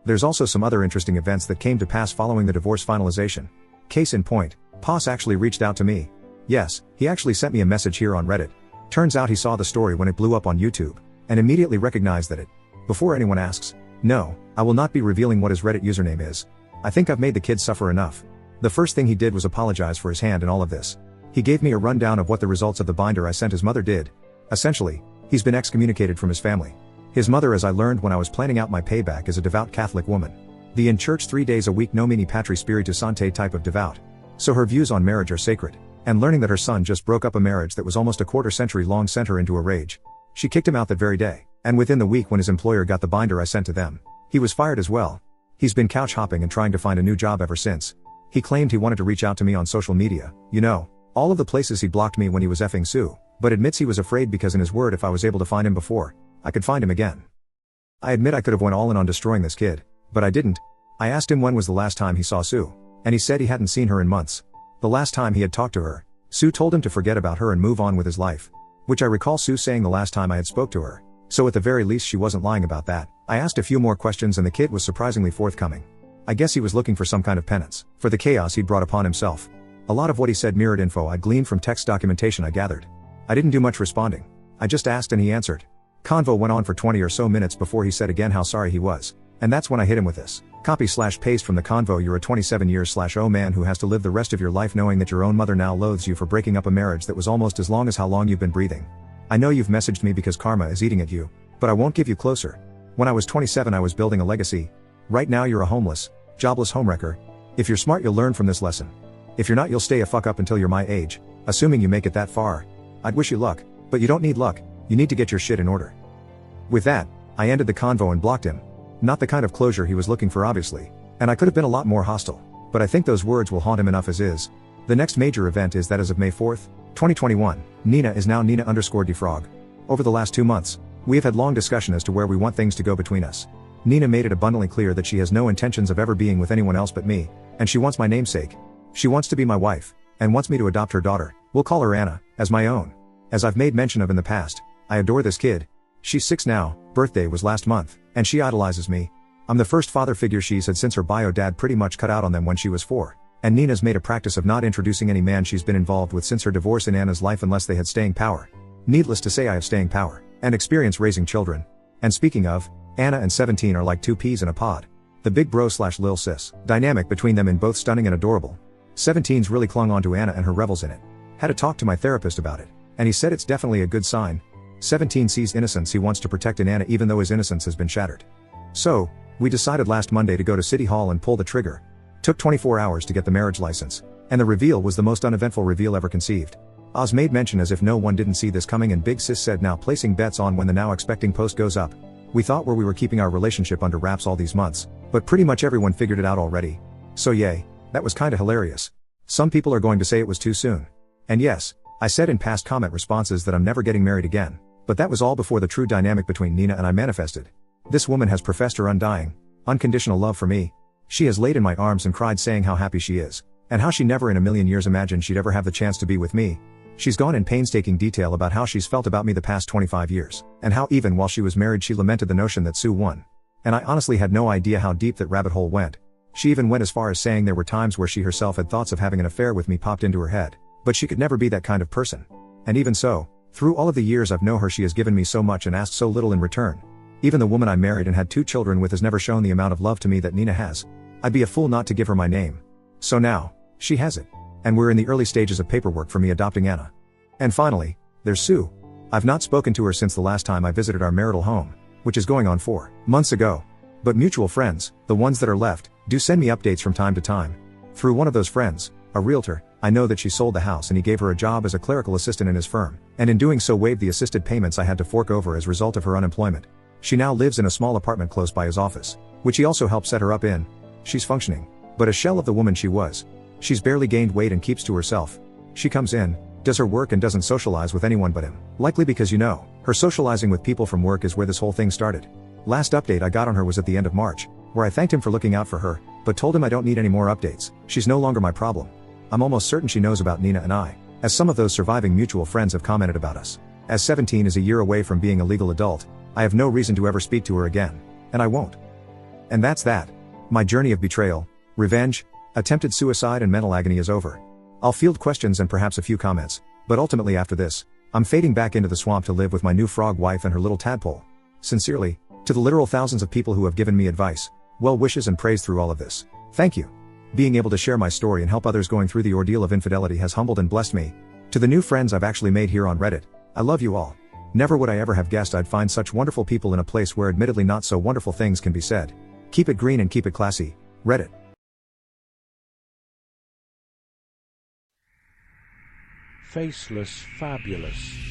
There's also some other interesting events that came to pass following the divorce finalization. Case in point, Pos actually reached out to me. Yes, he actually sent me a message here on Reddit. Turns out he saw the story when it blew up on YouTube, and immediately recognized that it. Before anyone asks, no, I will not be revealing what his Reddit username is. I think I've made the kids suffer enough. The first thing he did was apologize for his hand in all of this. He gave me a rundown of what the results of the binder I sent his mother did. Essentially, he's been excommunicated from his family. His mother, as I learned when I was planning out my payback, is a devout Catholic woman. The in church 3 days a week Nomini Patri Spiritus Sancti type of devout. So her views on marriage are sacred. And learning that her son just broke up a marriage that was almost a quarter-century long sent her into a rage. She kicked him out that very day, and within the week when his employer got the binder I sent to them, he was fired as well. He's been couch hopping and trying to find a new job ever since. He claimed he wanted to reach out to me on social media, you know, all of the places he blocked me when he was effing Sue, but admits he was afraid because in his word if I was able to find him before, I could find him again. I admit I could have went all in on destroying this kid, but I didn't. I asked him when was the last time he saw Sue, and he said he hadn't seen her in months. The last time he had talked to her, Sue told him to forget about her and move on with his life. Which I recall Sue saying the last time I had spoke to her. So at the very least she wasn't lying about that. I asked a few more questions and the kid was surprisingly forthcoming. I guess he was looking for some kind of penance for the chaos he'd brought upon himself. A lot of what he said mirrored info I'd gleaned from text documentation I gathered. I didn't do much responding. I just asked and he answered. Convo went on for 20 or so minutes before he said again how sorry he was. And that's when I hit him with this. Copy/paste from the convo. You're a 27 years / oh man who has to live the rest of your life knowing that your own mother now loathes you for breaking up a marriage that was almost as long as how long you've been breathing. I know you've messaged me because karma is eating at you, but I won't give you closer. When I was 27 I was building a legacy. Right now you're a homeless, jobless homewrecker. If you're smart you'll learn from this lesson. If you're not, you'll stay a fuck up until you're my age, assuming you make it that far. I'd wish you luck, but you don't need luck, you need to get your shit in order. With that, I ended the convo and blocked him. Not the kind of closure he was looking for, obviously. And I could have been a lot more hostile. But I think those words will haunt him enough as is. The next major event is that as of May 4th, 2021, Nina is now Nina_defrog. Over the last 2 months, we have had long discussion as to where we want things to go between us. Nina made it abundantly clear that she has no intentions of ever being with anyone else but me, and she wants my namesake. She wants to be my wife, and wants me to adopt her daughter, we'll call her Anna, as my own. As I've made mention of in the past, I adore this kid. She's 6 now, birthday was last month, and she idolizes me. I'm the first father figure she's had since her bio dad pretty much cut out on them when she was 4. And Nina's made a practice of not introducing any man she's been involved with since her divorce in Anna's life unless they had staying power. Needless to say, I have staying power, and experience raising children. And speaking of, Anna and 17 are like 2 peas in a pod. The big bro/lil sis dynamic between them in both stunning and adorable. 17's really clung on to Anna and her revels in it. Had to talk to my therapist about it, and he said it's definitely a good sign. 17 sees innocence he wants to protect in Anna even though his innocence has been shattered. So, we decided last Monday to go to City Hall and pull the trigger. Took 24 hours to get the marriage license, and the reveal was the most uneventful reveal ever conceived. Oz made mention as if no one didn't see this coming, and Big Sis said now placing bets on when the now expecting post goes up. We thought we were keeping our relationship under wraps all these months, but pretty much everyone figured it out already. So yay, that was kinda hilarious. Some people are going to say it was too soon. And yes, I said in past comment responses that I'm never getting married again, but that was all before the true dynamic between Nina and I manifested. This woman has professed her undying, unconditional love for me. She has laid in my arms and cried saying how happy she is, and how she never in a million years imagined she'd ever have the chance to be with me. She's gone in painstaking detail about how she's felt about me the past 25 years, and how even while she was married she lamented the notion that Sue won. And I honestly had no idea how deep that rabbit hole went. She even went as far as saying there were times where she herself had thoughts of having an affair with me popped into her head, but she could never be that kind of person. And even so, through all of the years I've known her, she has given me so much and asked so little in return. Even the woman I married and had 2 children with has never shown the amount of love to me that Nina has. I'd be a fool not to give her my name. So now, she has it. And we're in the early stages of paperwork for me adopting Anna. And finally, there's Sue. I've not spoken to her since the last time I visited our marital home, which is going on 4 months ago. But mutual friends, the ones that are left, do send me updates from time to time. Through one of those friends, a realtor, I know that she sold the house and he gave her a job as a clerical assistant in his firm, and in doing so waived the assisted payments I had to fork over as a result of her unemployment. She now lives in a small apartment close by his office, which he also helped set her up in. She's functioning, but a shell of the woman she was. She's barely gained weight and keeps to herself. She comes in, does her work and doesn't socialize with anyone but him. Likely because her socializing with people from work is where this whole thing started. Last update I got on her was at the end of March, where I thanked him for looking out for her, but told him I don't need any more updates. She's no longer my problem. I'm almost certain she knows about Nina and I, as some of those surviving mutual friends have commented about us. As 17 is a year away from being a legal adult, I have no reason to ever speak to her again, and I won't. And that's that. My journey of betrayal, revenge, attempted suicide and mental agony is over. I'll field questions and perhaps a few comments, but ultimately after this, I'm fading back into the swamp to live with my new frog wife and her little tadpole. Sincerely, to the literal thousands of people who have given me advice, well wishes and praise through all of this, thank you. Being able to share my story and help others going through the ordeal of infidelity has humbled and blessed me. To the new friends I've actually made here on Reddit, I love you all. Never would I ever have guessed I'd find such wonderful people in a place where admittedly not so wonderful things can be said. Keep it green and keep it classy, Reddit. Faceless fabulous.